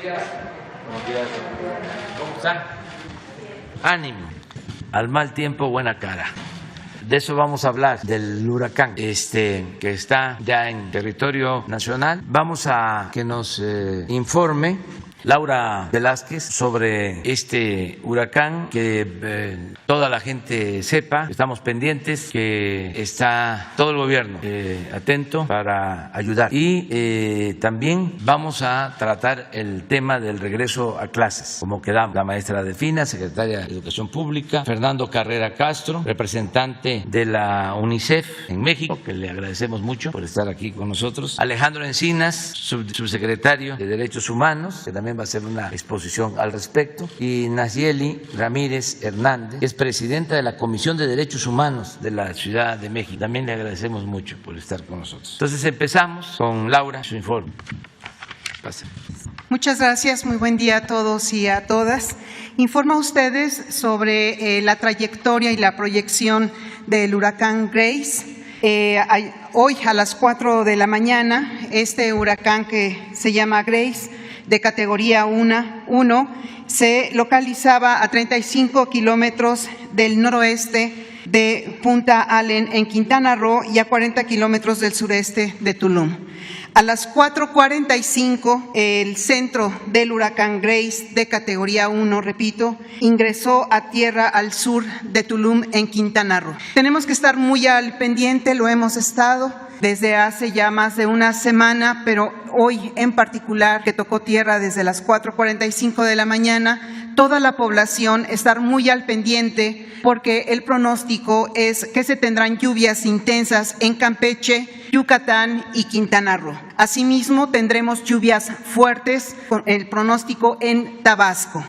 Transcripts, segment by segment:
Buenos días. ¿Cómo están? Ánimo. Al mal tiempo, buena cara. De eso vamos a hablar, del huracán que está ya en territorio nacional. Vamos a que nos informe Laura Velázquez sobre este huracán, que toda la gente sepa, estamos pendientes, que está todo el gobierno atento para ayudar. Y también vamos a tratar el tema del regreso a clases, como quedamos. La maestra Delfina, secretaria de Educación Pública, Fernando Carrera Castro, representante de la UNICEF en México, que le agradecemos mucho por estar aquí con nosotros, Alejandro Encinas, subsecretario de Derechos Humanos, que también va a hacer una exposición al respecto, y Nayeli Ramírez Hernández, que es presidenta de la Comisión de Derechos Humanos de la Ciudad de México. También le agradecemos mucho por estar con nosotros. Entonces empezamos con Laura, su informe. Pase. Muchas gracias, muy buen día a todos y a todas. Informo a ustedes sobre la trayectoria y la proyección del huracán Grace. Hoy a las 4 de la mañana, este huracán que se llama Grace, de categoría 1, se localizaba a 35 kilómetros del noroeste de Punta Allen en Quintana Roo y a 40 kilómetros del sureste de Tulum. A las 4:45, el centro del huracán Grace, de categoría 1, repito, ingresó a tierra al sur de Tulum en Quintana Roo. Tenemos que estar muy al pendiente, lo hemos estado desde hace ya más de una semana, pero hoy en particular, que tocó tierra desde las 4:45 de la mañana, toda la población estar muy al pendiente, porque el pronóstico es que se tendrán lluvias intensas en Campeche, Yucatán y Quintana Roo. Asimismo, tendremos lluvias fuertes, con el pronóstico en Tabasco.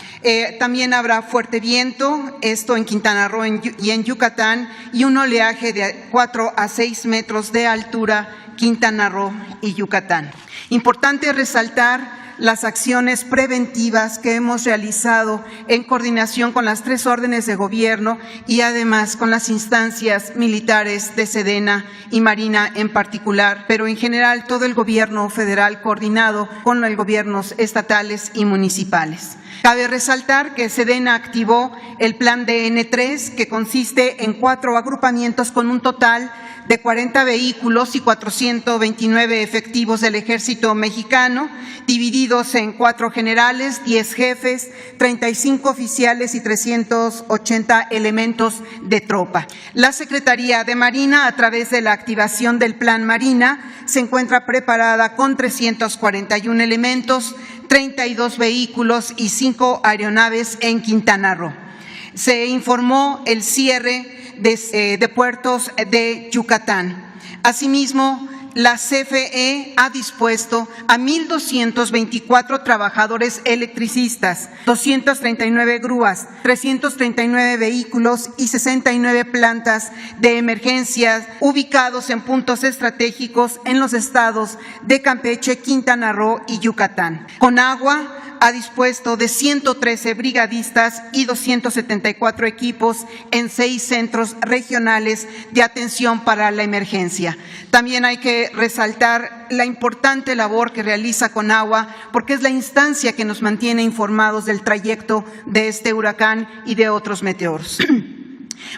También habrá fuerte viento, esto en Quintana Roo y en Yucatán, y un oleaje de 4 a 6 metros de altura, Quintana Roo y Yucatán. Importante resaltar las acciones preventivas que hemos realizado en coordinación con las 3 órdenes de gobierno y además con las instancias militares de Sedena y Marina en particular, pero en general todo el gobierno federal coordinado con los gobiernos estatales y municipales. Cabe resaltar que Sedena activó el plan DN3, que consiste en 4 agrupamientos con un total de 40 vehículos y 429 efectivos del Ejército Mexicano, divididos en 4 generales, 10 jefes, 35 oficiales y 380 elementos de tropa. La Secretaría de Marina, a través de la activación del Plan Marina, se encuentra preparada con 341 elementos, 32 vehículos y 5 aeronaves en Quintana Roo. Se informó el cierre de puertos de Yucatán. Asimismo, la CFE ha dispuesto a 1,224 trabajadores electricistas, 239 grúas, 339 vehículos y 69 plantas de emergencia ubicados en puntos estratégicos en los estados de Campeche, Quintana Roo y Yucatán. Conagua ha dispuesto de 113 brigadistas y 274 equipos en 6 centros regionales de atención para la emergencia. También hay que resaltar la importante labor que realiza Conagua, porque es la instancia que nos mantiene informados del trayecto de este huracán y de otros meteoros.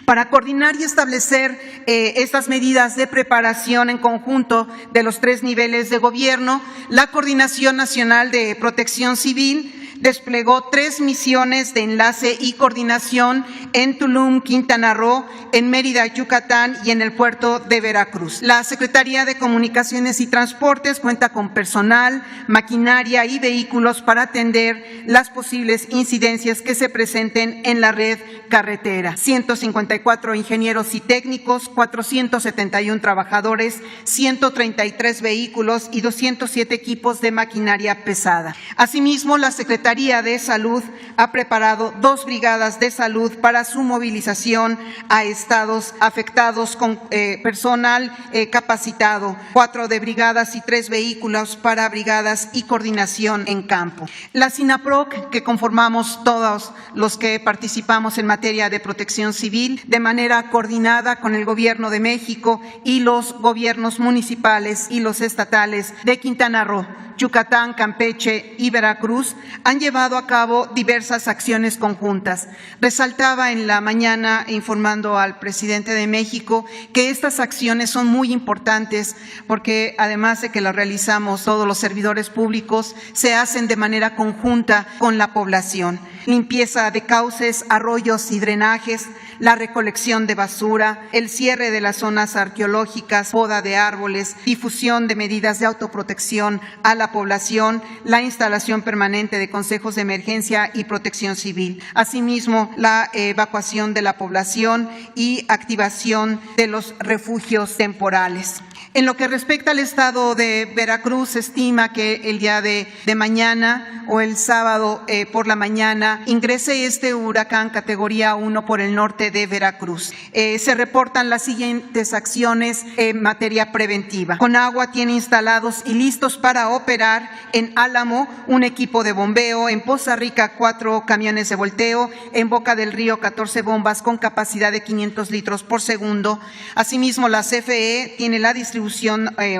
Para coordinar y establecer estas medidas de preparación en conjunto de los 3 niveles de gobierno, la Coordinación Nacional de Protección Civil desplegó 3 misiones de enlace y coordinación en Tulum, Quintana Roo, en Mérida, Yucatán y en el puerto de Veracruz. La Secretaría de Comunicaciones y Transportes cuenta con personal, maquinaria y vehículos para atender las posibles incidencias que se presenten en la red carretera. 154 ingenieros y técnicos, 471 trabajadores, 133 vehículos y 207 equipos de maquinaria pesada. Asimismo, la Secretaría de Salud ha preparado 2 brigadas de salud para su movilización a estados afectados con personal capacitado, 4 de brigadas y 3 vehículos para brigadas y coordinación en campo. La SINAPROC, que conformamos todos los que participamos en materia de protección civil, de manera coordinada con el Gobierno de México y los gobiernos municipales y los estatales de Quintana Roo, Yucatán, Campeche y Veracruz han llevado a cabo diversas acciones conjuntas. Resaltaba en la mañana, informando al presidente de México, que estas acciones son muy importantes porque además de que las realizamos todos los servidores públicos, se hacen de manera conjunta con la población. Limpieza de cauces, arroyos y drenajes, la recolección de basura, el cierre de las zonas arqueológicas, poda de árboles, difusión de medidas de autoprotección a la población, la instalación permanente de consejos de emergencia y protección civil. Asimismo, la evacuación de la población y activación de los refugios temporales. En lo que respecta al estado de Veracruz, se estima que el día de mañana o el sábado por la mañana ingrese este huracán categoría 1 por el norte de Veracruz. Se reportan las siguientes acciones en materia preventiva. Conagua tiene instalados y listos para operar en Álamo un equipo de bombeo, en Poza Rica 4 camiones de volteo, en Boca del Río 14 bombas con capacidad de 500 litros por segundo. Asimismo, la CFE tiene la distribución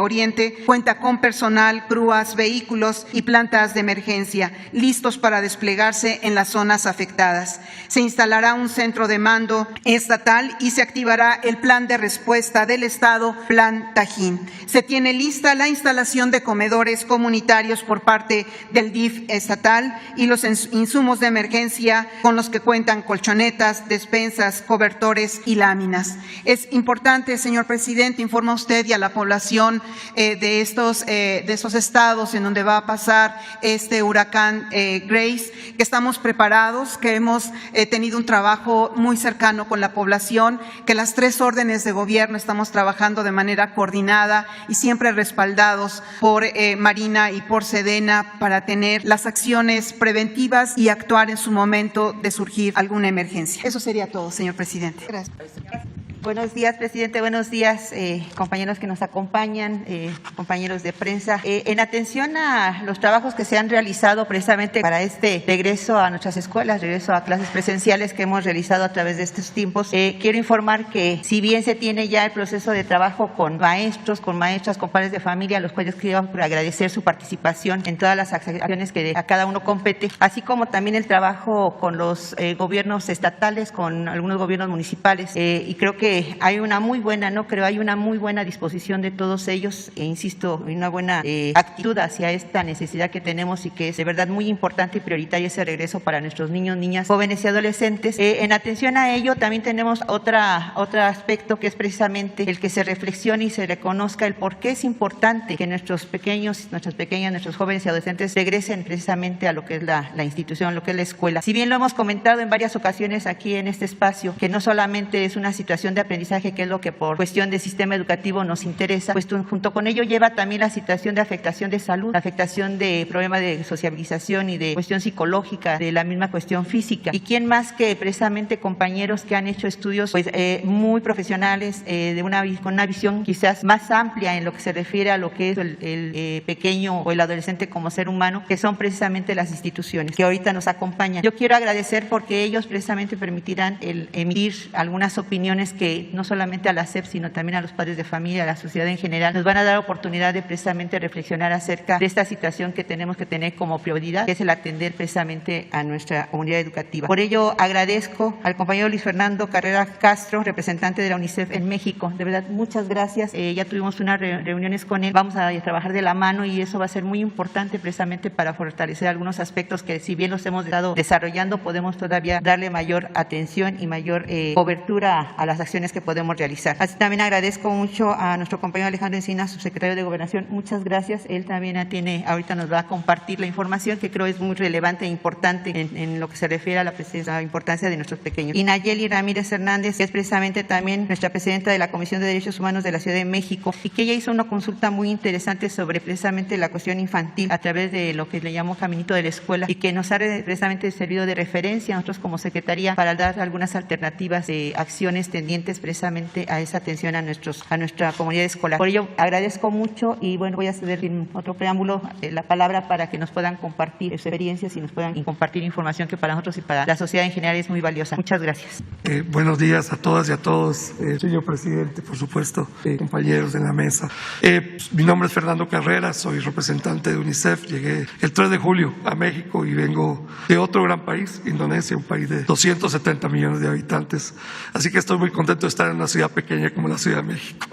Oriente, cuenta con personal, grúas, vehículos y plantas de emergencia listos para desplegarse en las zonas afectadas. Se instalará un centro de mando estatal y se activará el plan de respuesta del Estado, Plan Tajín. Se tiene lista la instalación de comedores comunitarios por parte del DIF estatal y los insumos de emergencia con los que cuentan colchonetas, despensas, cobertores y láminas. Es importante, señor presidente, informa usted y a la población de estos estados en donde va a pasar este huracán Grace, que estamos preparados, que hemos tenido un trabajo muy cercano con la población, que las 3 órdenes de gobierno estamos trabajando de manera coordinada y siempre respaldados por Marina y por Sedena para tener las acciones preventivas y actuar en su momento de surgir alguna emergencia. Eso sería todo, señor presidente. Gracias. Buenos días, presidente. Buenos días, compañeros que nos acompañan, compañeros de prensa. En atención a los trabajos que se han realizado precisamente para este regreso a nuestras escuelas, regreso a clases presenciales que hemos realizado a través de estos tiempos, quiero informar que si bien se tiene ya el proceso de trabajo con maestros, con maestras, con padres de familia, a los cuales quiero agradecer su participación en todas las acciones que a cada uno compete, así como también el trabajo con los gobiernos estatales, con algunos gobiernos municipales, y creo que hay una muy buena, hay una muy buena disposición de todos ellos, e insisto, una buena actitud hacia esta necesidad que tenemos y que es de verdad muy importante y prioritaria ese regreso para nuestros niños, niñas, jóvenes y adolescentes. En atención a ello también tenemos otro aspecto que es precisamente el que se reflexione y se reconozca el por qué es importante que nuestros pequeños, nuestras pequeñas, nuestros jóvenes y adolescentes regresen precisamente a lo que es la institución, lo que es la escuela. Si bien lo hemos comentado en varias ocasiones aquí en este espacio, que no solamente es una situación de aprendizaje, que es lo que por cuestión de sistema educativo nos interesa, pues junto con ello lleva también la situación de afectación de salud, la afectación de problemas de sociabilización y de cuestión psicológica, de la misma cuestión física. Y quién más que precisamente compañeros que han hecho estudios pues muy profesionales, con una visión quizás más amplia en lo que se refiere a lo que es el pequeño o el adolescente como ser humano, que son precisamente las instituciones que ahorita nos acompañan. Yo quiero agradecer porque ellos precisamente permitirán el emitir algunas opiniones que no solamente a la SEP, sino también a los padres de familia, a la sociedad en general, nos van a dar oportunidad de precisamente reflexionar acerca de esta situación que tenemos que tener como prioridad, que es el atender precisamente a nuestra comunidad educativa. Por ello, agradezco al compañero Luis Fernando Carrera Castro, representante de la UNICEF en México. De verdad, muchas gracias. Ya tuvimos unas reuniones con él. Vamos a trabajar de la mano y eso va a ser muy importante precisamente para fortalecer algunos aspectos que, si bien los hemos estado desarrollando, podemos todavía darle mayor atención y mayor cobertura a las acciones que podemos realizar. Así también agradezco mucho a nuestro compañero Alejandro Encinas, subsecretario de Gobernación. Muchas gracias. Él también ahorita nos va a compartir la información que creo es muy relevante e importante en lo que se refiere a la importancia de nuestros pequeños. Y Nayeli Ramírez Hernández, que es precisamente también nuestra presidenta de la Comisión de Derechos Humanos de la Ciudad de México, y que ella hizo una consulta muy interesante sobre precisamente la cuestión infantil a través de lo que le llamó Caminito de la Escuela, y que nos ha precisamente servido de referencia a nosotros como Secretaría para dar algunas alternativas de acciones tendientes tendientes precisamente a esa atención a nuestra comunidad escolar. Por ello, agradezco mucho y bueno, voy a ceder sin otro preámbulo la palabra para que nos puedan compartir experiencias y nos puedan compartir información que para nosotros y para la sociedad en general es muy valiosa. Muchas gracias. Buenos días a todas y a todos, señor presidente, por supuesto, compañeros en la mesa. Mi nombre es Fernando Carreras, soy representante de UNICEF. Llegué el 3 de julio a México y vengo de otro gran país, Indonesia, un país de 270 millones de habitantes. Así que estoy muy contento de estar en una ciudad pequeña como la Ciudad de México.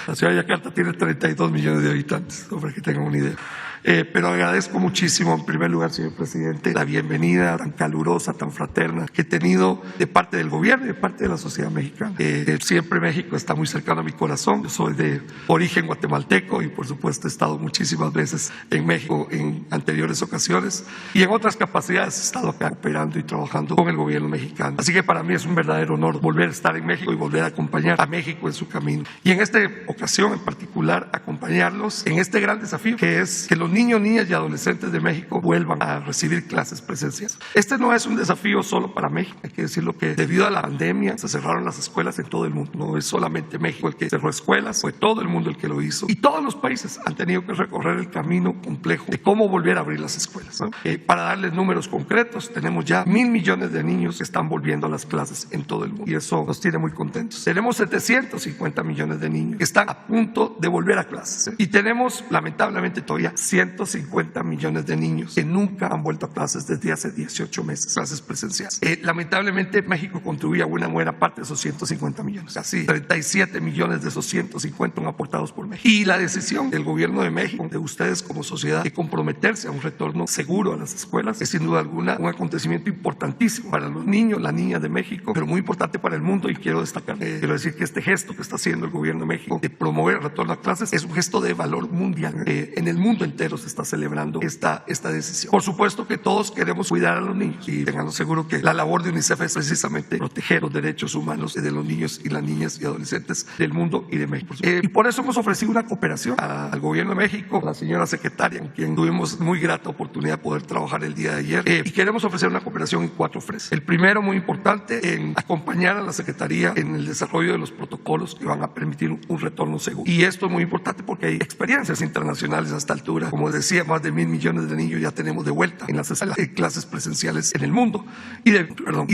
La ciudad de Yakarta tiene 32 millones de habitantes, para que tengan una idea. Pero agradezco muchísimo, en primer lugar, señor presidente, la bienvenida tan calurosa, tan fraterna que he tenido de parte del gobierno y de parte de la sociedad mexicana. Siempre México está muy cercano a mi corazón. Yo soy de origen guatemalteco y, por supuesto, he estado muchísimas veces en México en anteriores ocasiones y en otras capacidades he estado acá operando y trabajando con el gobierno mexicano. Así que para mí es un verdadero honor volver a estar en México y volver a acompañar a México en su camino. Y en esta ocasión en particular, acompañarlos en este gran desafío que es que los niños, niñas y adolescentes de México vuelvan a recibir clases presenciales. Este no es un desafío solo para México, hay que decirlo que debido a la pandemia se cerraron las escuelas en todo el mundo. No es solamente México el que cerró escuelas, fue todo el mundo el que lo hizo. Y todos los países han tenido que recorrer el camino complejo de cómo volver a abrir las escuelas, ¿no? Para darles números concretos, tenemos ya 1.000 millones de niños que están volviendo a las clases en todo el mundo y eso nos tiene muy contentos. Tenemos 750 millones de niños que están a punto de volver a clases, y tenemos lamentablemente todavía 150 millones de niños que nunca han vuelto a clases desde hace 18 meses, clases presenciales. Lamentablemente México contribuye a una buena parte de esos 150 millones, casi 37 millones de esos 150 son aportados por México. Y la decisión del gobierno de México, de ustedes como sociedad, de comprometerse a un retorno seguro a las escuelas, es sin duda alguna un acontecimiento importantísimo para los niños, las niñas de México, pero muy importante para el mundo. Y quiero destacar, quiero decir que este gesto que está haciendo el gobierno de México de promover el retorno a clases es un gesto de valor mundial. En el mundo entero se está celebrando esta decisión. Por supuesto que todos queremos cuidar a los niños y tengan seguro que la labor de UNICEF es precisamente proteger los derechos humanos de los niños y las niñas y adolescentes del mundo y de México. Y por eso hemos ofrecido una cooperación al gobierno de México, a la señora secretaria, con quien tuvimos muy grata oportunidad de poder trabajar el día de ayer, y queremos ofrecer una cooperación en 4 frentes. El primero, muy importante, en acompañar a la Secretaría en el desarrollo de los protocolos que van a permitir un retorno seguro. Y esto es muy importante porque hay experiencias internacionales a esta altura. Como decía, más de 1.000 millones de niños ya tenemos de vuelta en las clases presenciales en el mundo. Y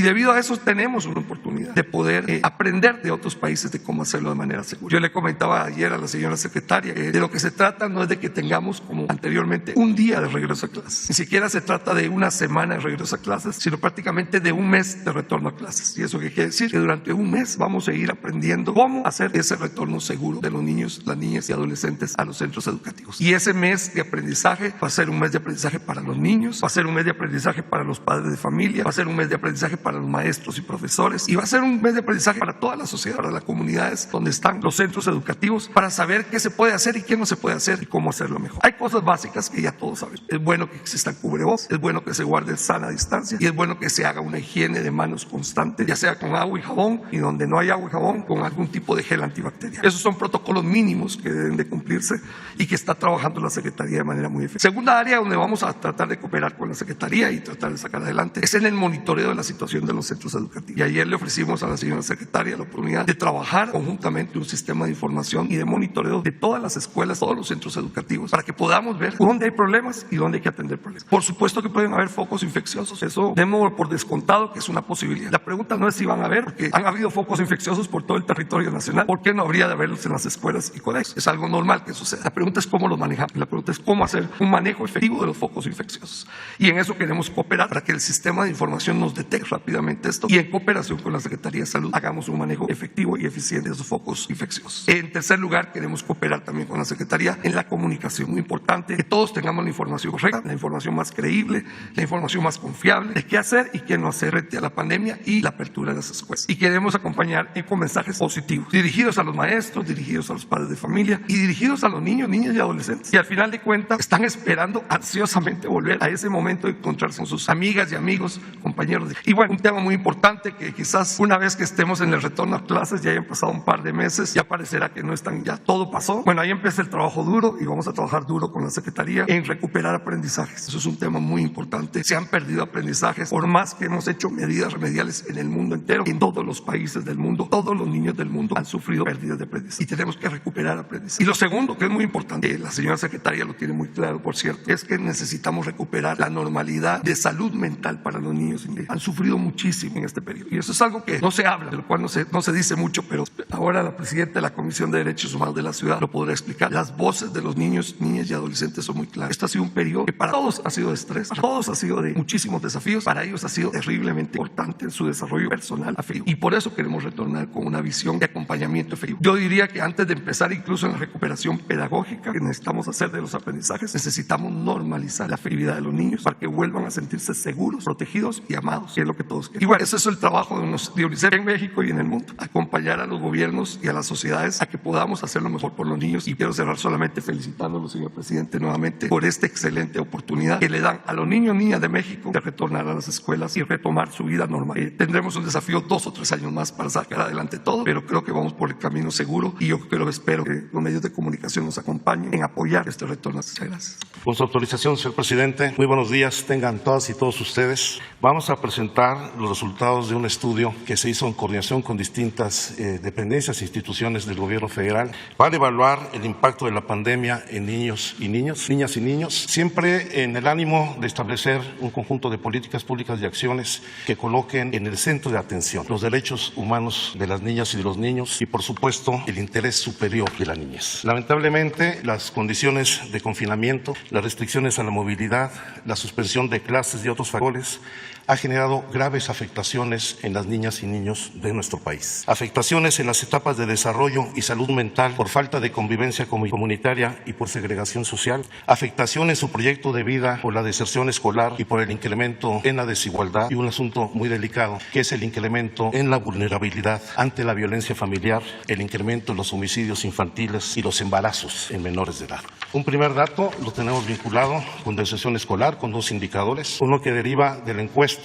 debido a eso tenemos una oportunidad de poder aprender de otros países de cómo hacerlo de manera segura. Yo le comentaba ayer a la señora secretaria que de lo que se trata no es de que tengamos, como anteriormente, un día de regreso a clases. Ni siquiera se trata de una semana de regreso a clases, sino prácticamente de un mes de retorno a clases. Y eso que quiere decir que durante un mes vamos a ir aprendiendo cómo hacer ese retorno seguro de los niños, las niñas y adolescentes a los centros educativos. Y ese mes de aprendizaje va a ser un mes de aprendizaje para los niños, va a ser un mes de aprendizaje para los padres de familia, va a ser un mes de aprendizaje para los maestros y profesores, y va a ser un mes de aprendizaje para toda la sociedad, para las comunidades donde están los centros educativos, para saber qué se puede hacer y qué no se puede hacer y cómo hacerlo mejor. Hay cosas básicas que ya todos saben. Es bueno que existan cubrebocas, es bueno que se guarde sana distancia y es bueno que se haga una higiene de manos constante, ya sea con agua y jabón, y donde no hay agua y jabón, con algún tipo de gel antibacterial. Esos son protocolos mínimos que deben de cumplirse y que está trabajando la Secretaría de manera muy efectiva. Segunda área donde vamos a tratar de cooperar con la Secretaría y tratar de sacar adelante es en el monitoreo de la situación de los centros educativos. Y ayer le ofrecimos a la señora secretaria la oportunidad de trabajar conjuntamente un sistema de información y de monitoreo de todas las escuelas, todos los centros educativos, para que podamos ver dónde hay problemas y dónde hay que atender problemas. Por supuesto que pueden haber focos infecciosos, eso demos por descontado que es una posibilidad. La pregunta no es si van a haber, porque han habido focos infecciosos por todo el territorio nacional. ¿Por qué no habría de haberlos en las escuelas y colegios? Es algo normal que suceda. La pregunta es cómo los manejamos. La pregunta es cómo hacer un manejo efectivo de los focos infecciosos. Y en eso queremos cooperar para que el sistema de información nos detecte rápidamente esto y en cooperación con la Secretaría de Salud hagamos un manejo efectivo y eficiente de esos focos infecciosos. En tercer lugar, queremos cooperar también con la Secretaría en la comunicación. Muy importante que todos tengamos la información correcta, la información más creíble, la información más confiable de qué hacer y qué no hacer frente a la pandemia y la apertura de las escuelas. Y queremos acompañar con mensajes positivos, dirigidos a los maestros, dirigidos a los padres de familia y dirigidos a los niños, niñas y adolescentes. Y al final de cuentas, cuenta, están esperando ansiosamente volver a ese momento de encontrarse con sus amigas y amigos, compañeros. Y bueno, un tema muy importante que quizás una vez que estemos en el retorno a clases, ya hayan pasado un par de meses, ya parecerá que no están, ya todo pasó. Bueno, ahí empieza el trabajo duro y vamos a trabajar duro con la Secretaría en recuperar aprendizajes. Eso es un tema muy importante. Se han perdido aprendizajes, por más que hemos hecho medidas remediales en el mundo entero, en todos los países del mundo, todos los niños del mundo han sufrido pérdidas de aprendizaje y tenemos que recuperar aprendizaje. Y lo segundo, que es muy importante, la señora secretaria lo tiene muy claro, por cierto, es que necesitamos recuperar la normalidad de salud mental para los niños. Han sufrido muchísimo en este periodo y eso es algo que no se habla, de lo cual no se dice mucho, pero ahora la presidenta de la Comisión de Derechos Humanos de la ciudad lo podrá explicar. Las voces de los niños, niñas y adolescentes son muy claras. Esto ha sido un periodo que para todos ha sido de estrés, para todos ha sido de muchísimos desafíos, para ellos ha sido terriblemente importante en su desarrollo personal afectivo y por eso queremos retornar con una visión de acompañamiento efectivo. Yo diría que antes de empezar incluso en la recuperación pedagógica que necesitamos hacer de los aprendizajes, necesitamos normalizar la afectividad de los niños para que vuelvan a sentirse seguros, protegidos y amados, que es lo que todos queremos. Y bueno, ese es el trabajo de UNICEF en México y en el mundo, acompañar a los gobiernos y a las sociedades a que podamos hacer lo mejor por los niños. Y quiero cerrar solamente felicitándolo, señor presidente, nuevamente por esta excelente oportunidad que le dan a los niños y niñas de México de retornar a las escuelas y retomar su vida normal. Tendremos un desafío 2 o 3 años más para sacar adelante todo, pero creo que vamos por el camino seguro y yo espero que los medios de comunicación nos acompañen en apoyar este retorno. Muchas gracias. Con su autorización, señor presidente, muy buenos días tengan todas y todos ustedes. Vamos a presentar los resultados de un estudio que se hizo en coordinación con distintas dependencias e instituciones del gobierno federal para evaluar el impacto de la pandemia en niñas y niños, siempre en el ánimo de establecer un conjunto de políticas públicas y acciones que coloquen en el centro de atención los derechos humanos de las niñas y de los niños y, por supuesto, el interés superior de la niñez. Lamentablemente, las condiciones de confinamiento, las restricciones a la movilidad, la suspensión de clases y otros factores ha generado graves afectaciones en las niñas y niños de nuestro país. Afectaciones en las etapas de desarrollo y salud mental por falta de convivencia comunitaria y por segregación social. Afectación en su proyecto de vida por la deserción escolar y por el incremento en la desigualdad. Y un asunto muy delicado, que es el incremento en la vulnerabilidad ante la violencia familiar, el incremento en los homicidios infantiles y los embarazos en menores de edad. Un primer dato lo tenemos vinculado con deserción escolar, con 2 indicadores. Uno que deriva de la encuesta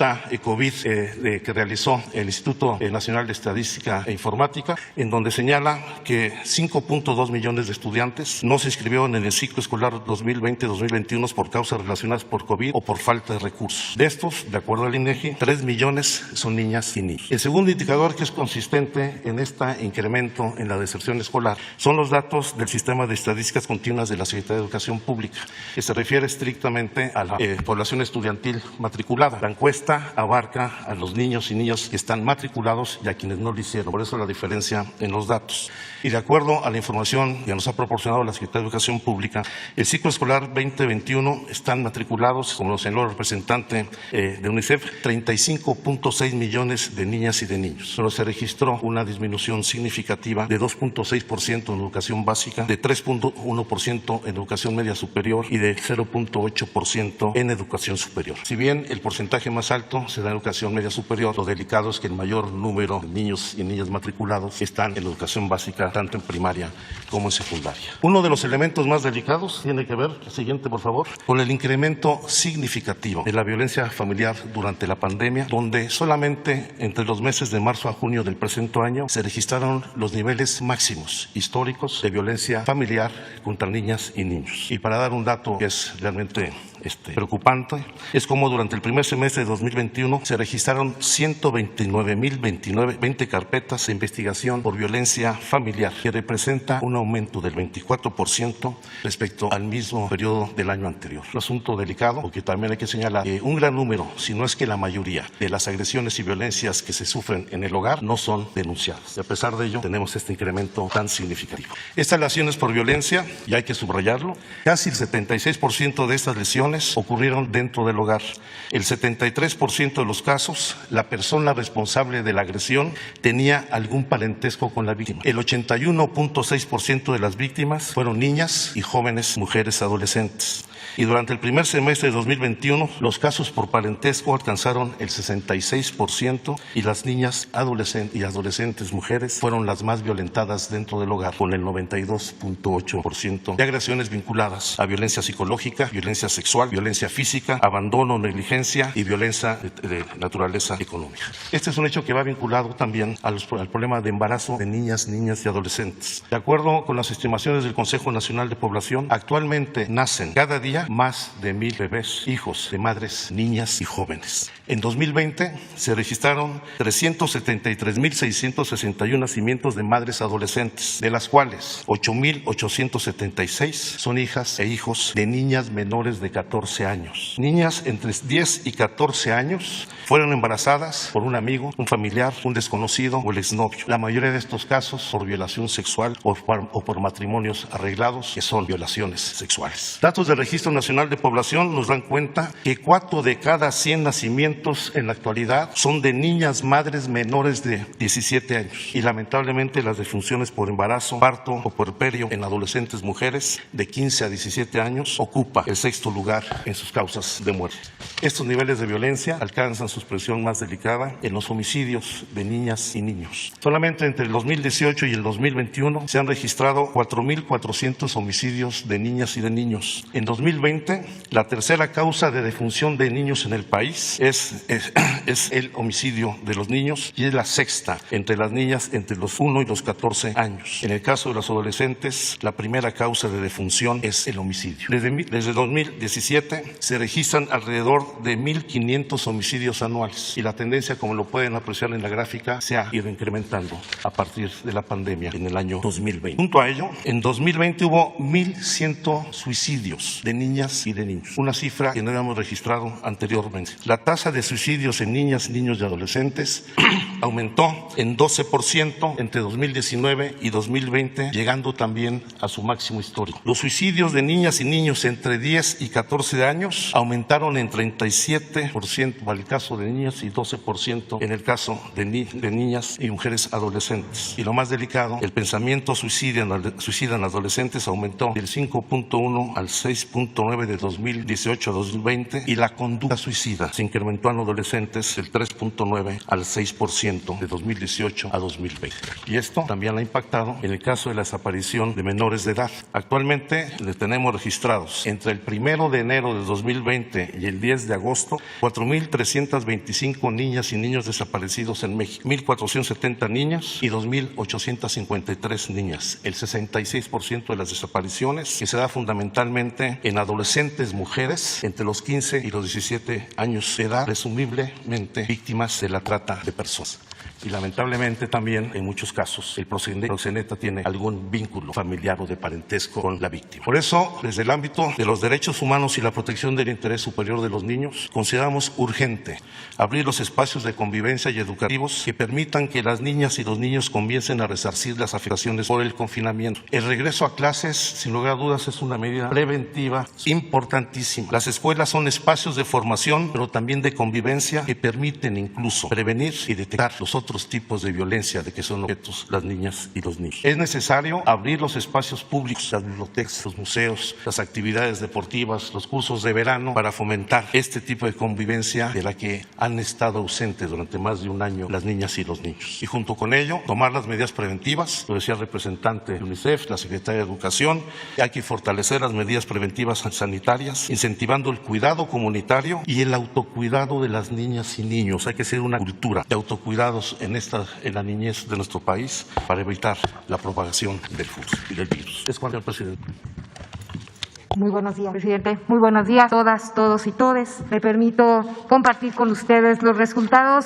COVID que realizó el Instituto Nacional de Estadística e Informática, en donde señala que 5.2 millones de estudiantes no se inscribieron en el ciclo escolar 2020-2021 por causas relacionadas por COVID o por falta de recursos. De estos, de acuerdo al INEGI, 3 millones son niñas y niños. El segundo indicador que es consistente en este incremento en la deserción escolar son los datos del Sistema de Estadísticas Continuas de la Secretaría de Educación Pública, que se refiere estrictamente a la población estudiantil matriculada. La encuesta abarca a los niños y niñas que están matriculados y a quienes no lo hicieron. Por eso la diferencia en los datos. Y de acuerdo a la información que nos ha proporcionado la Secretaría de Educación Pública, el ciclo escolar 2021 están matriculados, como lo señaló el representante de UNICEF, 35.6 millones de niñas y de niños. Pero se registró una disminución significativa de 2.6% en educación básica, de 3.1% en educación media superior y de 0.8% en educación superior. Si bien el porcentaje más alto se da en educación media superior, lo delicado es que el mayor número de niños y niñas matriculados están en educación básica, tanto en primaria como en secundaria. Uno de los elementos más delicados tiene que ver, el siguiente por favor, con el incremento significativo de la violencia familiar durante la pandemia, donde solamente entre los meses de marzo a junio del presente año se registraron los niveles máximos históricos de violencia familiar contra niñas y niños. Y para dar un dato que es realmente preocupante, es como durante el primer semestre de 2021 se registraron 129.020 carpetas de investigación por violencia familiar, que representa un aumento del 24% respecto al mismo periodo del año anterior. Un asunto delicado, porque también hay que señalar que un gran número, si no es que la mayoría, de las agresiones y violencias que se sufren en el hogar no son denunciadas. Y a pesar de ello, tenemos este incremento tan significativo. Estas lesiones por violencia, y hay que subrayarlo, casi el 76% de estas lesiones ocurrieron dentro del hogar. El 73% de los casos, la persona responsable de la agresión tenía algún parentesco con la víctima. El 81.6% de las víctimas fueron niñas y jóvenes mujeres adolescentes. y durante el primer semestre de 2021 los casos por parentesco alcanzaron el 66% y las niñas y adolescentes mujeres fueron las más violentadas dentro del hogar, con el 92.8% de agresiones vinculadas a violencia psicológica, violencia sexual, violencia física, abandono, negligencia y violencia de naturaleza económica. Este es un hecho que va vinculado también al problema de embarazo de niñas y adolescentes. De acuerdo con las estimaciones del Consejo Nacional de Población, actualmente nacen cada día más de 1,000 bebés, hijos de madres, niñas y jóvenes. En 2020 se registraron 373,661 nacimientos de madres adolescentes, de las cuales 8,876 son hijas e hijos de niñas menores de 14 años. Niñas entre 10 y 14 años fueron embarazadas por un amigo, un familiar, un desconocido o el exnovio. La mayoría de estos casos por violación sexual o por matrimonios arreglados, que son violaciones sexuales. Datos del Registro Nacional de Población nos dan cuenta que 4 de cada 100 nacimientos en la actualidad son de niñas madres menores de 17 años y lamentablemente las defunciones por embarazo, parto o puerperio en adolescentes mujeres de 15 a 17 años ocupa el 6º lugar en sus causas de muerte. Estos niveles de violencia alcanzan su expresión más delicada en los homicidios de niñas y niños. Solamente entre el 2018 y el 2021 se han registrado 4,400 homicidios de niñas y de niños. En 2020, la tercera causa de defunción de niños en el país es el homicidio de los niños y es la sexta entre las niñas entre los 1 y los 14 años. En el caso de los adolescentes, la primera causa de defunción es el homicidio. Desde 2017 se registran alrededor de 1,500 homicidios anuales y la tendencia, como lo pueden apreciar en la gráfica, se ha ido incrementando a partir de la pandemia en el año 2020. Junto a ello, en 2020 hubo 1,100 suicidios de niñas y de niños, una cifra que no habíamos registrado anteriormente. La tasa de suicidios en niñas, niños y adolescentes aumentó en 12% entre 2019 y 2020, llegando también a su máximo histórico. Los suicidios de niñas y niños entre 10 y 14 años aumentaron en 37% para el caso de niñas y 12% en el caso de niñas y mujeres adolescentes. Y lo más delicado, el pensamiento suicida en adolescentes aumentó del 5.1 al 6.9 de 2018 a 2020 y la conducta suicida se incrementó en adolescentes del 3.9 al 6% de 2018 a 2020. Y esto también ha impactado en el caso de la desaparición de menores de edad. Actualmente le tenemos registrados entre el 1 de enero de 2020 y el 10 de agosto 4,325 niñas y niños desaparecidos en México, 1,470 niñas y 2,853 niñas. El 66% de las desapariciones que se da fundamentalmente en adolescentes mujeres entre los 15 y los 17 años de edad, presumiblemente víctimas de la trata de personas. Y lamentablemente también en muchos casos el proxeneta tiene algún vínculo familiar o de parentesco con la víctima. Por eso, desde el ámbito de los derechos humanos y la protección del interés superior de los niños, consideramos urgente abrir los espacios de convivencia y educativos que permitan que las niñas y los niños comiencen a resarcir las afectaciones por el confinamiento. El regreso a clases, sin lugar a dudas, es una medida preventiva importantísima. Las escuelas son espacios de formación, pero también de convivencia que permiten incluso prevenir y detectar los otros tipos de violencia de que son objetos las niñas y los niños. Es necesario abrir los espacios públicos, las bibliotecas, los museos, las actividades deportivas, los cursos de verano para fomentar este tipo de convivencia de la que han estado ausentes durante más de un año las niñas y los niños. Y junto con ello, tomar las medidas preventivas, lo decía el representante de UNICEF, la Secretaría de Educación, hay que fortalecer las medidas preventivas sanitarias, incentivando el cuidado comunitario y el autocuidado de las niñas y niños. Hay que hacer una cultura de autocuidados en la niñez de nuestro país para evitar la propagación del virus. Es cuanto al presidente. Muy buenos días, presidente. Muy buenos días a todas, todos y todes. Me permito compartir con ustedes los resultados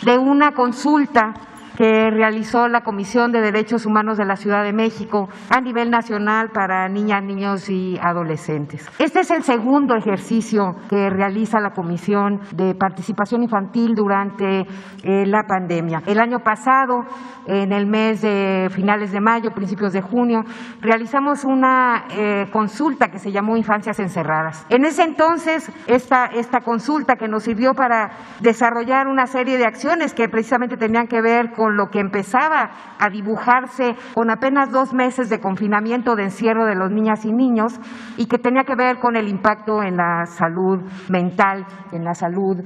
de una consulta que realizó la Comisión de Derechos Humanos de la Ciudad de México a nivel nacional para niñas, niños y adolescentes. Este es el segundo ejercicio que realiza la Comisión de Participación Infantil durante la pandemia. El año pasado, en el mes de finales de mayo, principios de junio, realizamos una consulta que se llamó Infancias Encerradas. En ese entonces, esta consulta que nos sirvió para desarrollar una serie de acciones que precisamente tenían que ver con con lo que empezaba a dibujarse con apenas 2 meses de confinamiento, de encierro de los niñas y niños, y que tenía que ver con el impacto en la salud mental, en la salud,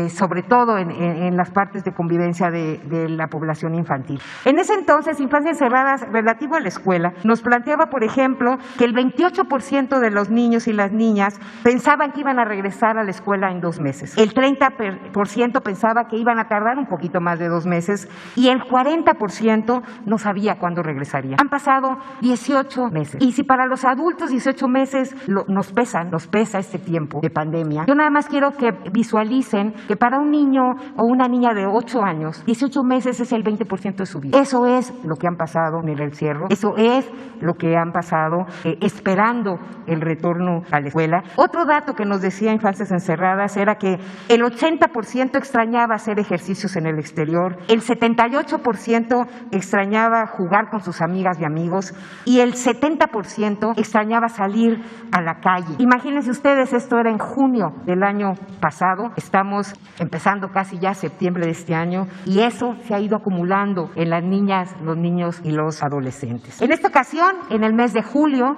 sobre todo en las partes de convivencia de la población infantil. En ese entonces, Infancias Encerradas, relativo a la escuela, nos planteaba, por ejemplo, que el 28% de los niños y las niñas pensaban que iban a regresar a la escuela en 2 meses. El 30% pensaba que iban a tardar un poquito más de 2 meses y el 40% no sabía cuándo regresaría. Han pasado 18 meses. Y si para los adultos 18 meses nos pesa este tiempo de pandemia, yo nada más quiero que visualicen que para un niño o una niña de 8 años, 18 meses es el 20% de su vida. Eso es lo que han pasado en el encierro, eso es lo que han pasado esperando el retorno a la escuela. Otro dato que nos decía Infancias Encerradas era que el 80% extrañaba hacer ejercicios en el exterior, el 78% extrañaba jugar con sus amigas y amigos y el 70% extrañaba salir a la calle. Imagínense ustedes, esto era en junio del año pasado, estamos empezando casi ya septiembre de este año y eso se ha ido acumulando en las niñas, los niños y los adolescentes. En esta ocasión, en el mes de julio,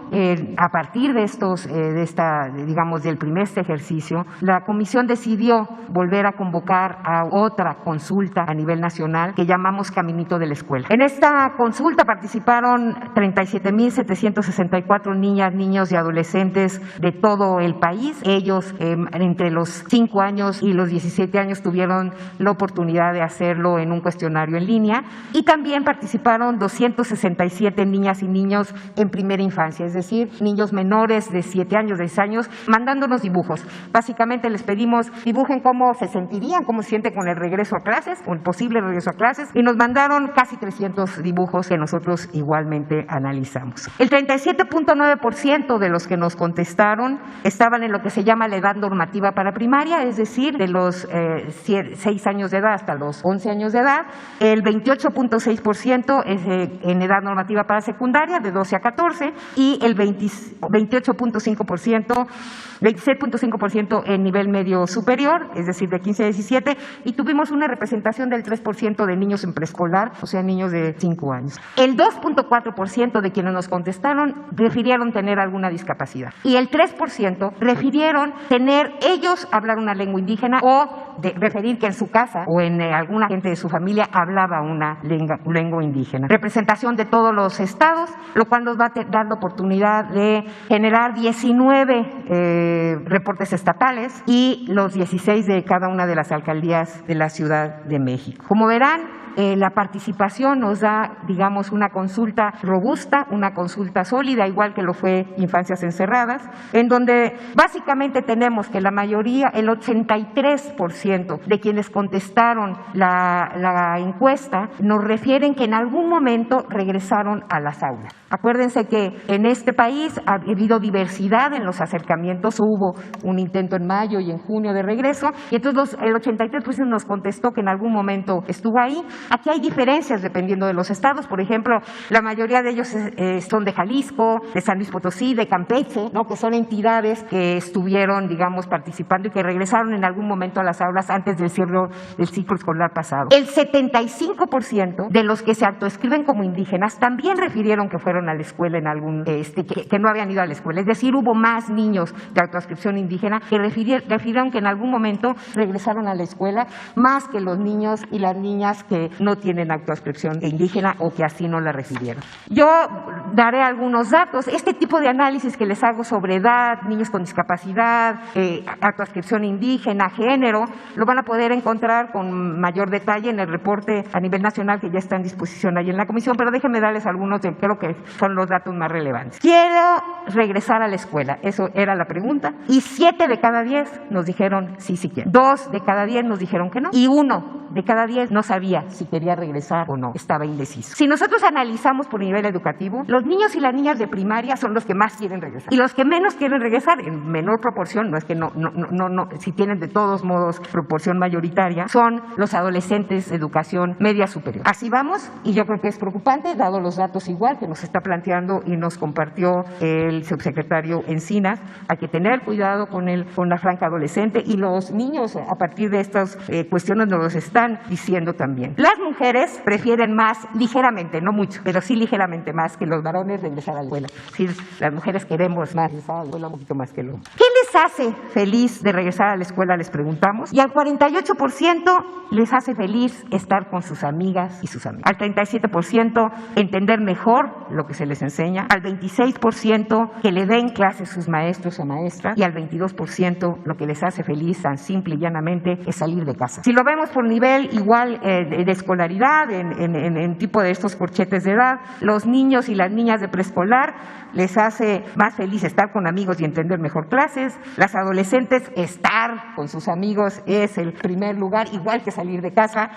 a partir de del primer ejercicio, la comisión decidió volver a convocar a otra consulta a nivel nacional que llamamos Caminito de la Escuela. En esta consulta participaron 37,764 niñas, niños y adolescentes de todo el país. Ellos entre los 5 años y los 17 años tuvieron la oportunidad de hacerlo en un cuestionario en línea y también participaron 267 niñas y niños en primera infancia, es decir, niños menores de 7 años, de 6 años, mandándonos dibujos. Básicamente les pedimos dibujen cómo se sentirían, cómo se sienten con el regreso a clases, con el posible regreso a clases, y nos mandaron casi 300 dibujos que nosotros igualmente analizamos. El 37,9% de los que nos contestaron estaban en lo que se llama la edad normativa para primaria, es decir, de los 6 años de edad hasta los 11 años de edad. El 28,6% es en edad normativa para secundaria, de 12 a 14, y el 26,5% en nivel medio superior, es decir, de 15 a 17, y tuvimos una representación del 3% de niños en preescolar, o sea, niños de 5 años. El 2,4% de quienes nos contestaron refirieron tener alguna discapacidad, y el 3% refirieron ellos hablar una lengua indígena o referir que en su casa o en alguna gente de su familia hablaba una lengua indígena. Representación de todos los estados, lo cual nos va a dar la oportunidad de generar 19 reportes estatales y los 16 de cada una de las alcaldías de la Ciudad de México. Como verán, la participación nos da, digamos, una consulta robusta, una consulta sólida, igual que lo fue Infancias Encerradas, en donde básicamente tenemos que la mayoría, el 83% de quienes contestaron la encuesta, nos refieren que en algún momento regresaron a las aulas. Acuérdense que en este país ha habido diversidad en los acercamientos, hubo un intento en mayo y en junio de regreso, y entonces el 83% nos contestó que en algún momento estuvo ahí. Aquí hay diferencias dependiendo de los estados, por ejemplo, la mayoría de ellos son de Jalisco, de San Luis Potosí, de Campeche, ¿no?, que son entidades que estuvieron, digamos, participando y que regresaron en algún momento a las aulas antes del cierre del ciclo escolar pasado. El 75% de los que se autoescriben como indígenas también refirieron que fueron a la escuela en algún, que no habían ido a la escuela, es decir, hubo más niños de autoascripción indígena que refirieron que en algún momento regresaron a la escuela, más que los niños y las niñas que no tienen autoascripción indígena o que así no la refirieron. Yo daré algunos datos. Este tipo de análisis que les hago sobre edad, niños con discapacidad, autoascripción indígena, género, lo van a poder encontrar con mayor detalle en el reporte a nivel nacional que ya está en disposición ahí en la comisión, pero déjenme darles algunos, creo que son los datos más relevantes. Quiero regresar a la escuela, eso era la pregunta, y 7 de cada 10 nos dijeron sí quieren. 2 de cada 10 nos dijeron que no, y 1 de cada 10 no sabía si quería regresar o no, estaba indeciso. Si nosotros analizamos por nivel educativo, los niños y las niñas de primaria son los que más quieren regresar, y los que menos quieren regresar, en menor proporción, no es que no, si tienen de todos modos proporción mayoritaria, son los adolescentes de educación media superior. Así vamos, y yo creo que es preocupante, dado los datos igual que nos está planteando y nos compartió el subsecretario Encinas. Hay que tener cuidado con la franja adolescente, y los niños a partir de estas cuestiones nos los están diciendo también. La Las mujeres prefieren más, ligeramente, no mucho, pero sí ligeramente más que los varones regresar a la escuela. Sí, las mujeres queremos más regresar a la escuela un poquito más que el hombre. ¿Qué les hace feliz de regresar a la escuela? Les preguntamos. Y al 48% les hace feliz estar con sus amigas y sus amigos. Al 37% entender mejor lo que se les enseña. Al 26% que le den clases sus maestros o maestras. Y al 22% lo que les hace feliz, tan simple y llanamente, es salir de casa. Si lo vemos por nivel igual de escolaridad, en tipo de estos corchetes de edad, los niños y las niñas de preescolar les hace más feliz estar con amigos y entender mejor clases. Las adolescentes, estar con sus amigos es el primer lugar, igual que salir de casa.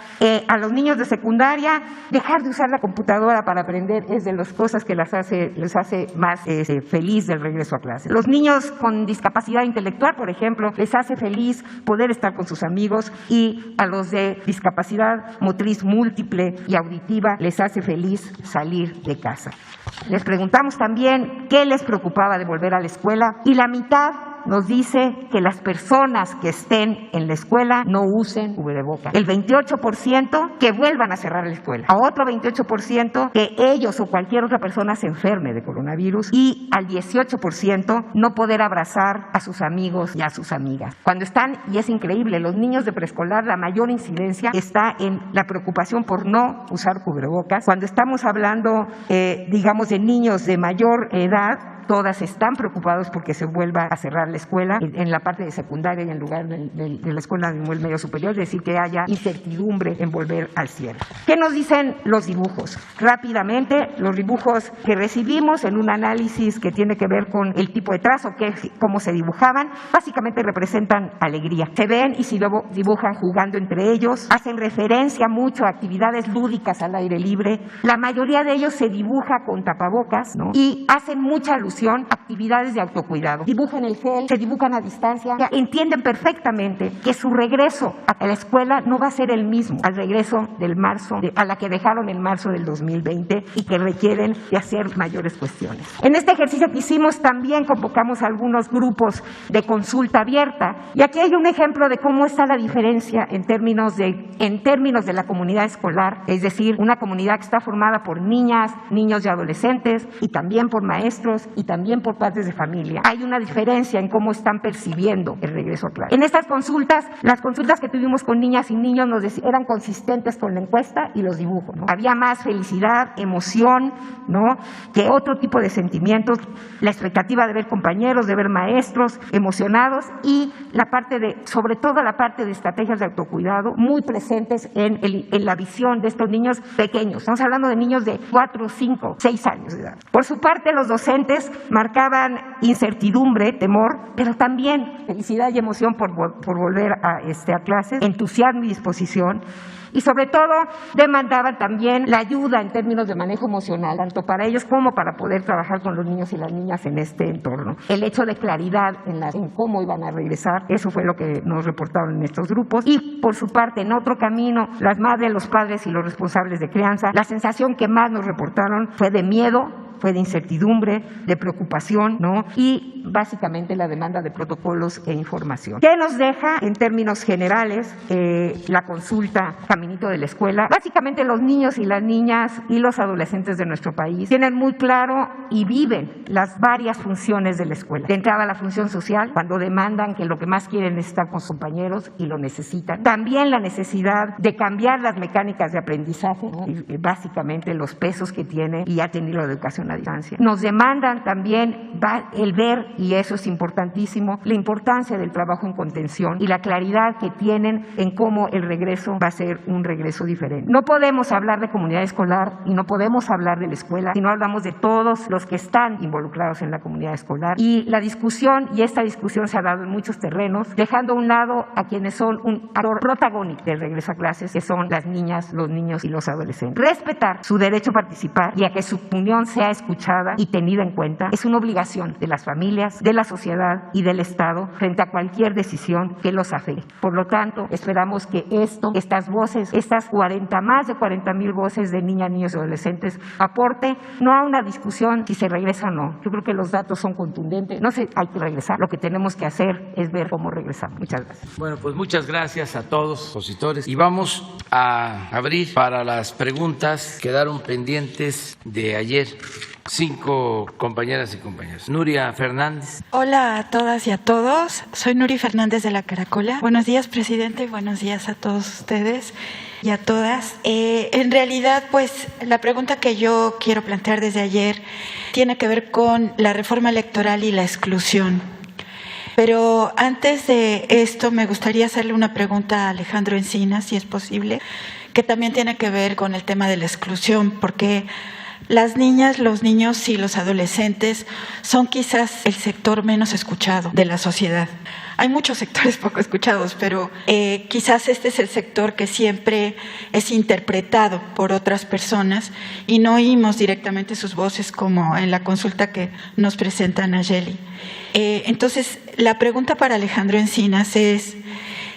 A los niños de secundaria, dejar de usar la computadora para aprender es de las cosas que les hace más feliz del regreso a clase. Los niños con discapacidad intelectual, por ejemplo, les hace feliz poder estar con sus amigos, y a los de discapacidad motriz múltiple y auditiva les hace feliz salir de casa. Les preguntamos también qué les preocupaba de volver a la escuela, y la mitad nos dice que las personas que estén en la escuela no usen cubrebocas. El 28% que vuelvan a cerrar la escuela. A otro 28% que ellos o cualquier otra persona se enferme de coronavirus. Y al 18% no poder abrazar a sus amigos y a sus amigas. Cuando están, y es increíble, los niños de preescolar, la mayor incidencia está en la preocupación por no usar cubrebocas. Cuando estamos hablando, digamos, de niños de mayor edad, todas están preocupados porque se vuelva a cerrar la escuela en la parte de secundaria y en lugar de la escuela de nivel medio superior, es decir, que haya incertidumbre en volver al cierre. ¿Qué nos dicen los dibujos? Rápidamente, los dibujos que recibimos en un análisis que tiene que ver con el tipo de trazo, cómo se dibujaban, básicamente representan alegría. Se ven y se dibujan jugando entre ellos, hacen referencia mucho a actividades lúdicas al aire libre. La mayoría de ellos se dibuja con tapabocas, ¿no? Y hacen mucha alusión a actividades de autocuidado. Dibujan el gel, se dibujan a distancia, entienden perfectamente que su regreso a la escuela no va a ser el mismo al regreso del marzo, a la que dejaron en marzo del 2020, y que requieren de hacer mayores cuestiones. En este ejercicio que hicimos también convocamos a algunos grupos de consulta abierta, y aquí hay un ejemplo de cómo está la diferencia en términos de la comunidad escolar, es decir, una comunidad que está formada por niñas, niños y adolescentes, y también por maestros y también por padres de familia. Hay una diferencia en cómo están percibiendo el regreso a clase. En estas consultas, las consultas que tuvimos con niñas y niños eran consistentes con la encuesta y los dibujos, ¿no? Había más felicidad, emoción, ¿no?, que otro tipo de sentimientos, la expectativa de ver compañeros, de ver maestros emocionados, y sobre todo la parte de estrategias de autocuidado muy presentes en la visión de estos niños pequeños. Estamos hablando de niños de 4, 5, 6 años de edad. Por su parte, los docentes marcaban incertidumbre, temor, pero también felicidad y emoción por volver a clases, entusiasmo y disposición. Y sobre todo demandaban también la ayuda en términos de manejo emocional, tanto para ellos como para poder trabajar con los niños y las niñas en este entorno. El hecho de claridad en cómo iban a regresar, eso fue lo que nos reportaron en estos grupos. Y por su parte, en otro camino, las madres, los padres y los responsables de crianza, la sensación que más nos reportaron fue de miedo, fue de incertidumbre, de preocupación, ¿no? Y básicamente la demanda de protocolos e información. ¿Qué nos deja en términos generales la consulta Caminito de la Escuela? Básicamente los niños y las niñas y los adolescentes de nuestro país tienen muy claro y viven las varias funciones de la escuela. De entrada, la función social, cuando demandan que lo que más quieren es estar con sus compañeros y lo necesitan. También la necesidad de cambiar las mecánicas de aprendizaje, ¿no? Y básicamente los pesos que tiene y ha tenido la educación a distancia. Nos demandan también el ver, y eso es importantísimo, la importancia del trabajo en contención y la claridad que tienen en cómo el regreso va a ser un regreso diferente. No podemos hablar de comunidad escolar y no podemos hablar de la escuela si no hablamos de todos los que están involucrados en la comunidad escolar. Y la discusión, y esta discusión se ha dado en muchos terrenos, dejando a un lado a quienes son un actor protagónico del regreso a clases, que son las niñas, los niños y los adolescentes. Respetar su derecho a participar y a que su opinión sea escuchada y tenida en cuenta es una obligación de las familias, de la sociedad y del Estado frente a cualquier decisión que los afecte. Por lo tanto, esperamos que estas voces, más de 40,000 voces de niñas, niños y adolescentes aporte no a una discusión si se regresa o no. Yo creo que los datos son contundentes. No sé, hay que regresar. Lo que tenemos que hacer es ver cómo regresamos. Muchas gracias. Bueno, pues muchas gracias a todos los expositores y vamos a abrir para las preguntas. Quedaron pendientes de ayer 5 compañeras y compañeros. Nuria Fernández. Hola a todas y a todos. Soy Nuri Fernández de La Caracola. Buenos días, presidente. Buenos días a todos ustedes y a todas. En realidad, pues la pregunta que yo quiero plantear desde ayer tiene que ver con la reforma electoral y la exclusión. Pero antes de esto me gustaría hacerle una pregunta a Alejandro Encinas, si es posible, que también tiene que ver con el tema de la exclusión, porque las niñas, los niños y los adolescentes son quizás el sector menos escuchado de la sociedad. Hay muchos sectores poco escuchados, pero quizás este es el sector que siempre es interpretado por otras personas y no oímos directamente sus voces como en la consulta que nos presenta Nayeli. Entonces, la pregunta para Alejandro Encinas es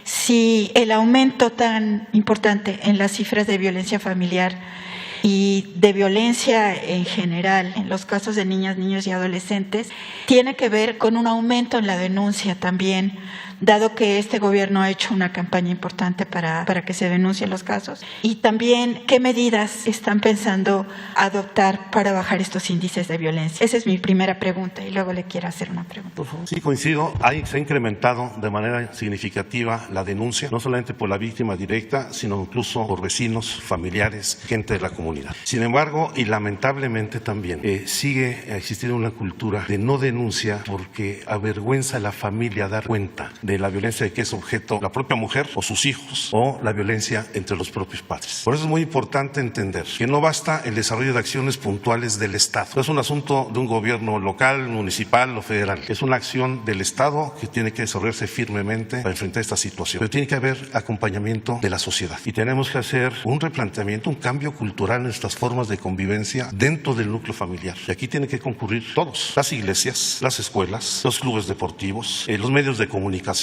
si el aumento tan importante en las cifras de violencia familiar y de violencia en general en los casos de niñas, niños y adolescentes tiene que ver con un aumento en la denuncia también, dado que este gobierno ha hecho una campaña importante para que se denuncien los casos. Y también, ¿qué medidas están pensando adoptar para bajar estos índices de violencia? Esa es mi primera pregunta y luego le quiero hacer una pregunta. Por favor. Sí, coincido. Se ha incrementado de manera significativa la denuncia, no solamente por la víctima directa, sino incluso por vecinos, familiares, gente de la comunidad. Sin embargo, y lamentablemente también, sigue existiendo una cultura de no denuncia porque avergüenza a la familia dar cuenta de la violencia de que es objeto la propia mujer o sus hijos o la violencia entre los propios padres. Por eso es muy importante entender que no basta el desarrollo de acciones puntuales del Estado. No es un asunto de un gobierno local, municipal o federal. Es una acción del Estado que tiene que desarrollarse firmemente para enfrentar esta situación. Pero tiene que haber acompañamiento de la sociedad y tenemos que hacer un replanteamiento, un cambio cultural en nuestras formas de convivencia dentro del núcleo familiar. Y aquí tienen que concurrir todos, las iglesias, las escuelas, los clubes deportivos, los medios de comunicación,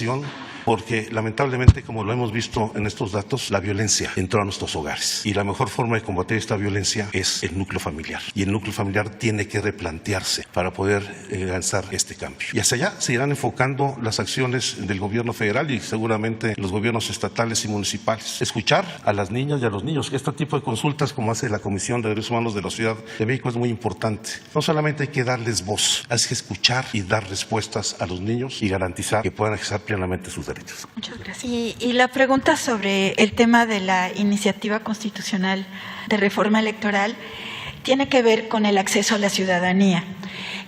porque lamentablemente, como lo hemos visto en estos datos, la violencia entró a nuestros hogares y la mejor forma de combatir esta violencia es el núcleo familiar y el núcleo familiar tiene que replantearse para poder lanzar este cambio. Y hacia allá se irán enfocando las acciones del gobierno federal y seguramente los gobiernos estatales y municipales. Escuchar a las niñas y a los niños. Este tipo de consultas, como hace la Comisión de Derechos Humanos de la Ciudad de México, es muy importante. No solamente hay que darles voz, hay que escuchar y dar respuestas a los niños y garantizar que puedan ejercer plenamente sus derechos. Muchas gracias. Y la pregunta sobre el tema de la iniciativa constitucional de reforma electoral tiene que ver con el acceso a la ciudadanía.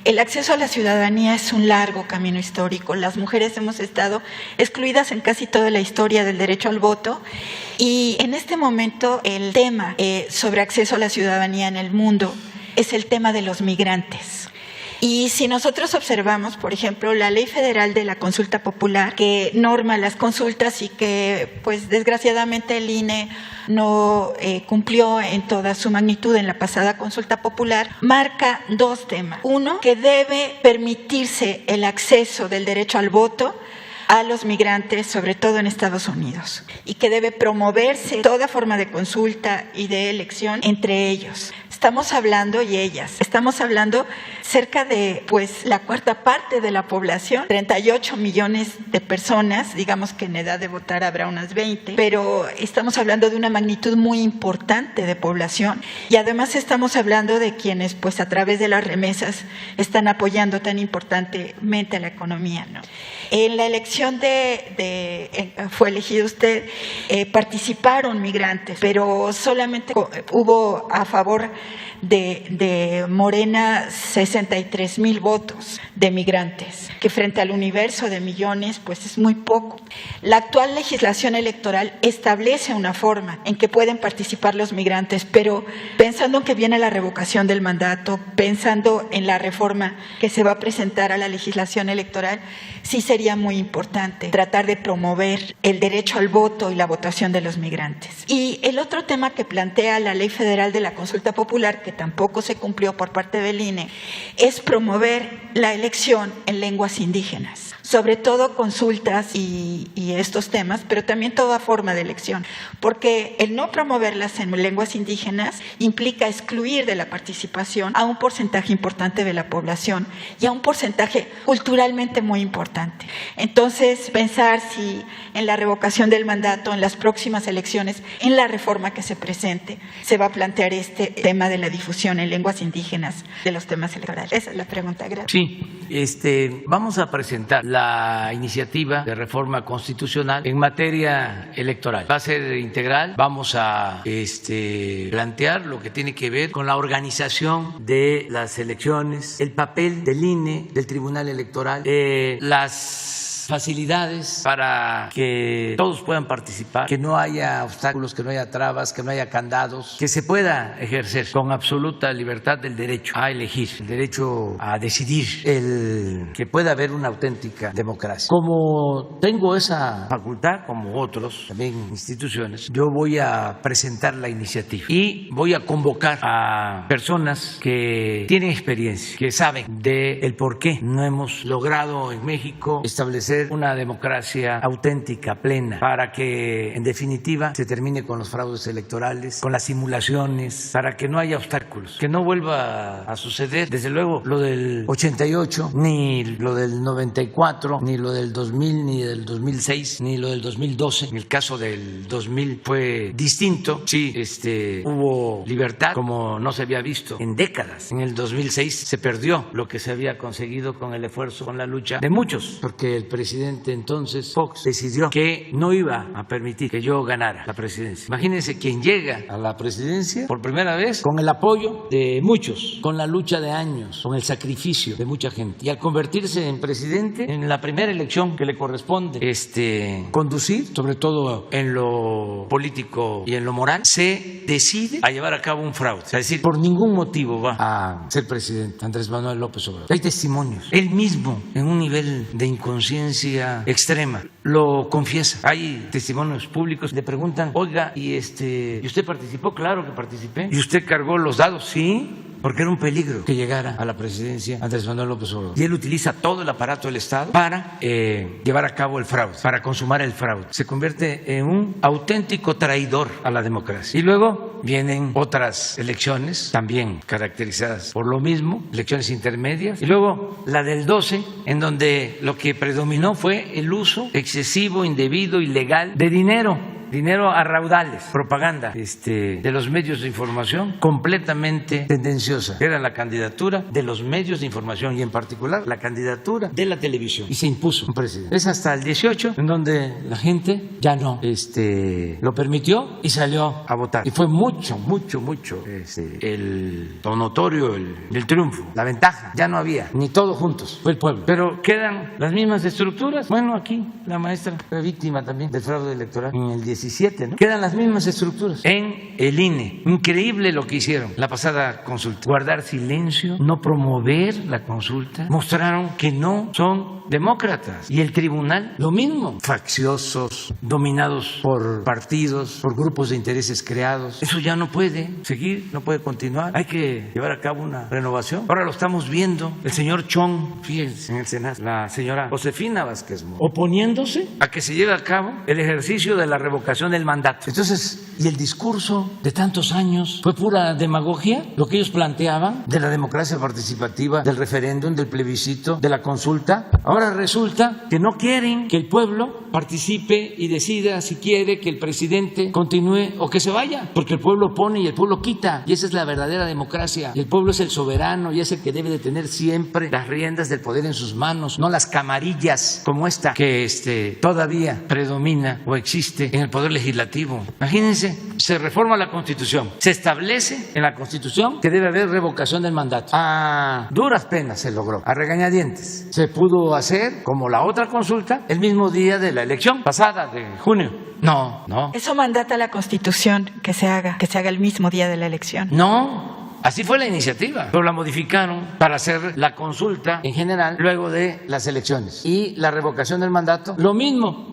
El acceso a la ciudadanía es un largo camino histórico. Las mujeres hemos estado excluidas en casi toda la historia del derecho al voto y en este momento el tema sobre acceso a la ciudadanía en el mundo es el tema de los migrantes. Y si nosotros observamos, por ejemplo, la Ley Federal de la Consulta Popular, que norma las consultas y que, pues, desgraciadamente el INE no cumplió en toda su magnitud en la pasada consulta popular, marca 2 temas. Uno, que debe permitirse el acceso del derecho al voto a los migrantes, sobre todo en Estados Unidos, y que debe promoverse toda forma de consulta y de elección entre ellos. Estamos hablando, y ellas, estamos hablando cerca de pues la 1/4 parte de la población, 38 millones de personas, digamos que en edad de votar habrá unas 20, pero estamos hablando de una magnitud muy importante de población y además estamos hablando de quienes pues a través de las remesas están apoyando tan importantemente a la economía, ¿no? En la elección fue elegido usted, participaron migrantes, pero solamente hubo a favor de Morena 60 63,000 votos de migrantes, que frente al universo de millones, pues es muy poco. La actual legislación electoral establece una forma en que pueden participar los migrantes, pero pensando en que viene la revocación del mandato, pensando en la reforma que se va a presentar a la legislación electoral, sí sería muy importante tratar de promover el derecho al voto y la votación de los migrantes. Y el otro tema que plantea la Ley Federal de la Consulta Popular, que tampoco se cumplió por parte del INE, es promover la elección en lenguas indígenas, sobre todo consultas y estos temas, pero también toda forma de elección, porque el no promoverlas en lenguas indígenas implica excluir de la participación a un porcentaje importante de la población y a un porcentaje culturalmente muy importante. Entonces, pensar si en la revocación del mandato, en las próximas elecciones, en la reforma que se presente, se va a plantear este tema de la difusión en lenguas indígenas de los temas electorales. Esa es la pregunta. Gracias. Sí, vamos a presentar la iniciativa de reforma constitucional en materia electoral. Va a ser integral, vamos a plantear lo que tiene que ver con la organización de las elecciones, el papel del INE, del Tribunal Electoral, las facilidades para que todos puedan participar, que no haya obstáculos, que no haya trabas, que no haya candados, que se pueda ejercer con absoluta libertad el derecho a elegir, el derecho a decidir, que pueda haber una auténtica democracia. Como tengo esa facultad, como otros también instituciones, yo voy a presentar la iniciativa y voy a convocar a personas que tienen experiencia, que saben del por qué no hemos logrado en México establecer una democracia auténtica, plena, para que en definitiva se termine con los fraudes electorales, con las simulaciones, para que no haya obstáculos, que no vuelva a suceder, desde luego, lo del 88, ni lo del 94, ni lo del 2000, ni del 2006, ni lo del 2012. En el caso del 2000 fue distinto, sí, hubo libertad como no se había visto en décadas. En el 2006 se perdió lo que se había conseguido con el esfuerzo, con la lucha de muchos, porque el presidente entonces, Fox, decidió que no iba a permitir que yo ganara la presidencia. Imagínense quien llega a la presidencia por primera vez con el apoyo de muchos, con la lucha de años, con el sacrificio de mucha gente. Y al convertirse en presidente, en la primera elección que le corresponde conducir, sobre todo en lo político y en lo moral, se decide a llevar a cabo un fraude. Es decir, por ningún motivo va a ser presidente Andrés Manuel López Obrador. Hay testimonios. Él mismo, en un nivel de inconsciencia extrema, lo confiesa. Hay testimonios públicos, le preguntan, oiga, ¿y usted participó? Claro que participé. ¿Y usted cargó los dados? Sí, porque era un peligro que llegara a la presidencia Andrés Manuel López Obrador. Y él utiliza todo el aparato del Estado para llevar a cabo el fraude, para consumar el fraude. Se convierte en un auténtico traidor a la democracia. Y luego vienen otras elecciones, también caracterizadas por lo mismo, elecciones intermedias. Y luego la del 12, en donde lo que predominó fue el uso excesivo, indebido, ilegal de dinero a raudales, propaganda de los medios de información completamente tendenciosa. Era la candidatura de los medios de información y en particular la candidatura de la televisión. Y se impuso un presidente. Es hasta el 18 en donde la gente ya no lo permitió y salió a votar. Y fue mucho el notorio, el triunfo, la ventaja. Ya no había ni todos juntos, fue el pueblo. Pero quedan las mismas estructuras. Bueno, aquí la maestra fue víctima también del fraude electoral en el 17, ¿no? Quedan las mismas estructuras en el INE. Increíble lo que hicieron la pasada consulta. Guardar silencio, no promover la consulta. Mostraron que no son demócratas. Y el tribunal, lo mismo. Facciosos, dominados por partidos, por grupos de intereses creados. Eso ya no puede seguir, no puede continuar. Hay que llevar a cabo una renovación. Ahora lo estamos viendo. El señor Chong, fíjense, en el Senado, la señora Josefina Vázquez Mota, oponiéndose a que se lleve a cabo el ejercicio de la revocación del mandato. Entonces, ¿y el discurso de tantos años fue pura demagogia? Lo que ellos planteaban de la democracia participativa, del referéndum, del plebiscito, de la consulta. Ahora Ahora resulta que no quieren que el pueblo participe y decida si quiere que el presidente continúe o que se vaya, porque el pueblo pone y el pueblo quita, y esa es la verdadera democracia. Y el pueblo es el soberano y es el que debe de tener siempre las riendas del poder en sus manos, no las camarillas como esta que todavía predomina o existe en el poder legislativo. Imagínense, se reforma la Constitución, se establece en la Constitución que debe haber revocación del mandato. A duras penas se logró, a regañadientes. Se pudo hacer, como la otra consulta, el mismo día de la elección pasada de junio. No. Eso mandata la Constitución que se haga el mismo día de la elección. No. Así fue la iniciativa, pero la modificaron para hacer la consulta en general luego de las elecciones. Y la revocación del mandato, lo mismo,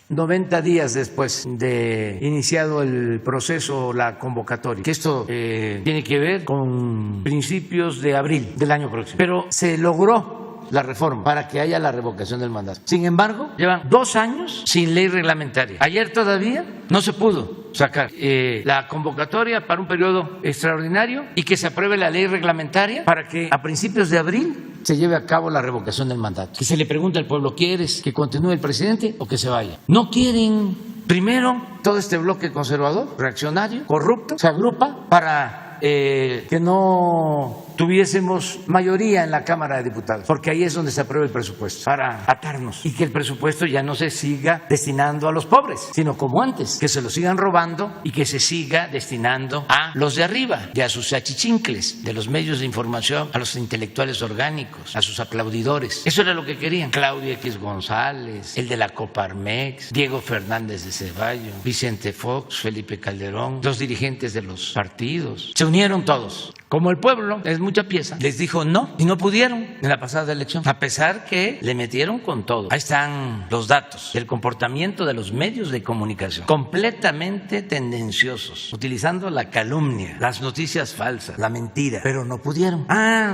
90 días después de iniciado el proceso, la convocatoria. Que esto tiene que ver con principios de abril del año próximo. Pero se logró la reforma para que haya la revocación del mandato. Sin embargo, llevan 2 años sin ley reglamentaria. Ayer todavía no se pudo sacar la convocatoria para un periodo extraordinario y que se apruebe la ley reglamentaria para que a principios de abril se lleve a cabo la revocación del mandato. Que se le pregunte al pueblo, ¿quieres que continúe el presidente o que se vaya? No quieren. Primero, todo este bloque conservador, reaccionario, corrupto, se agrupa para que no tuviésemos mayoría en la Cámara de Diputados, porque ahí es donde se aprueba el presupuesto, para atarnos y que el presupuesto ya no se siga destinando a los pobres, sino como antes, que se lo sigan robando y que se siga destinando a los de arriba y a sus achichincles de los medios de información, a los intelectuales orgánicos, a sus aplaudidores. Eso era lo que querían. Claudia X González, el de la Coparmex, Diego Fernández de Ceballos, Vicente Fox, Felipe Calderón, los dirigentes de los partidos. Se unieron todos. Como el pueblo es mucha pieza, les dijo no y no pudieron en la pasada elección, a pesar que le metieron con todo. Ahí están los datos del comportamiento de los medios de comunicación, completamente tendenciosos, utilizando la calumnia, las noticias falsas, la mentira, pero no pudieron.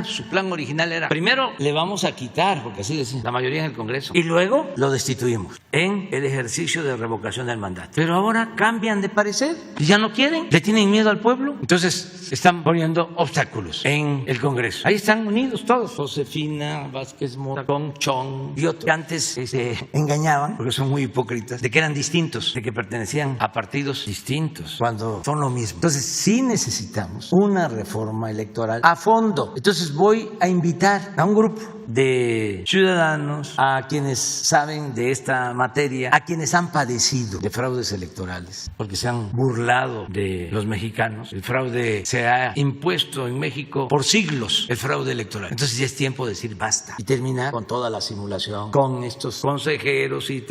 Su plan original era, primero le vamos a quitar, porque así decía la mayoría en el Congreso, y luego lo destituimos en el ejercicio de revocación del mandato. Pero ahora cambian de parecer y ya no quieren, le tienen miedo al pueblo, entonces están poniendo obstáculos en el Congreso. Ahí están unidos todos, Josefina Vázquez Mota, con Chong y otros que antes se engañaban, porque son muy hipócritas, de que eran distintos, de que pertenecían a partidos distintos, cuando son lo mismo. Entonces sí necesitamos una reforma electoral a fondo. Entonces voy a invitar a un grupo de ciudadanos, a quienes saben de esta materia, a quienes han padecido de fraudes electorales, porque se han burlado de los mexicanos. El fraude se ha impuesto en México por siglos, el fraude electoral. Entonces ya es tiempo de decir basta y terminar con toda la simulación, con estos consejeros y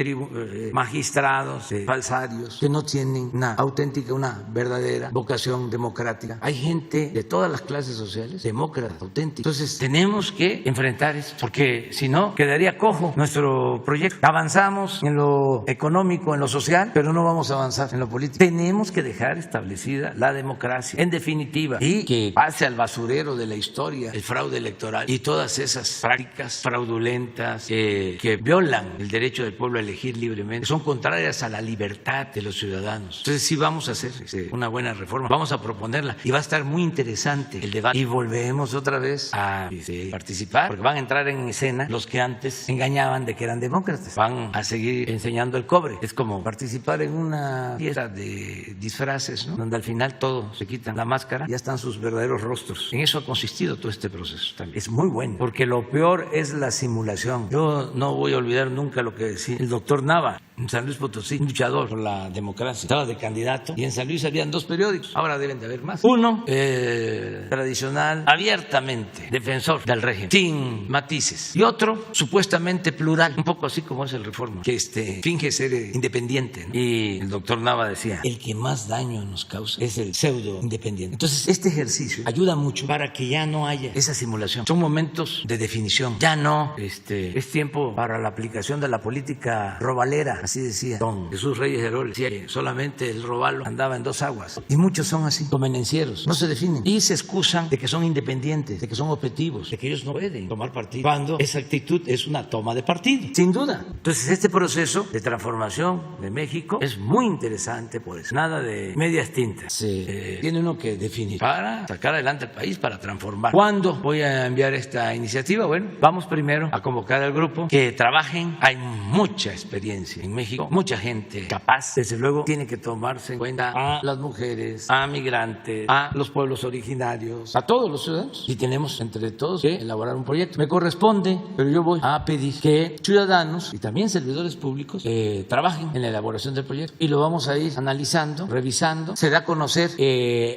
magistrados falsarios que no tienen una auténtica, una verdadera vocación democrática. Hay gente de todas las clases sociales, demócratas, auténticos. Entonces tenemos que enfrentar esto, porque si no quedaría cojo nuestro proyecto. Avanzamos en lo económico, en lo social, pero no vamos a avanzar en lo político. Tenemos que dejar establecida la democracia, en definitiva, y que pase al basurero de la historia el fraude electoral y todas esas prácticas fraudulentas que violan el derecho del pueblo a elegir libremente, son contrarias a la libertad de los ciudadanos. Entonces sí vamos a hacer una buena reforma, vamos a proponerla y va a estar muy interesante el debate y volvemos otra vez a participar, porque van a entrar en escena los que antes engañaban de que eran demócratas, van a seguir enseñando el cobre. Es como participar en una fiesta de disfraces, ¿no? Donde al final todos se quitan la máscara, ya están sus verdaderos rostros. En eso ha consistido todo este proceso también. Es muy bueno, porque lo peor es la simulación. Yo no voy a olvidar nunca lo que decía el doctor Nava en San Luis Potosí, un luchador por la democracia. Estaba de candidato y en San Luis habían 2 periódicos, ahora deben de haber más. Uno, tradicional, abiertamente defensor del régimen, sin matices, y otro supuestamente plural, un poco así como es el Reforma, que finge ser independiente, ¿no? Y el doctor Nava decía, el que más daño nos causa es el pseudo independiente. Entonces este ejercicio ayuda mucho para que ya no haya esa simulación. Son momentos de definición, ya no es tiempo para la aplicación de la política robalera, así decía don Jesús Reyes Heroles, decía que solamente el robalo andaba en 2 aguas. Y muchos son así, convenencieros, no se definen y se excusan de que son independientes, de que son objetivos, de que ellos no pueden tomar partido, cuando esa actitud es una toma de partido, sin duda. Entonces este proceso de transformación de México es muy interesante, pues nada de medias tintas. Tiene uno que definir para sacar adelante el país, para transformar. ¿Cuándo voy a enviar esta iniciativa? Bueno, vamos primero a convocar al grupo que trabajen. Hay mucha experiencia en México, mucha gente capaz. Desde luego tiene que tomarse en cuenta a las mujeres, a migrantes, a los pueblos originarios, a todos los ciudadanos. Y tenemos entre todos que elaborar un proyecto. Me corresponde, pero yo voy a pedir que ciudadanos y también servidores públicos trabajen en la elaboración del proyecto. Y lo vamos a ir analizando, revisando. Se da a conocer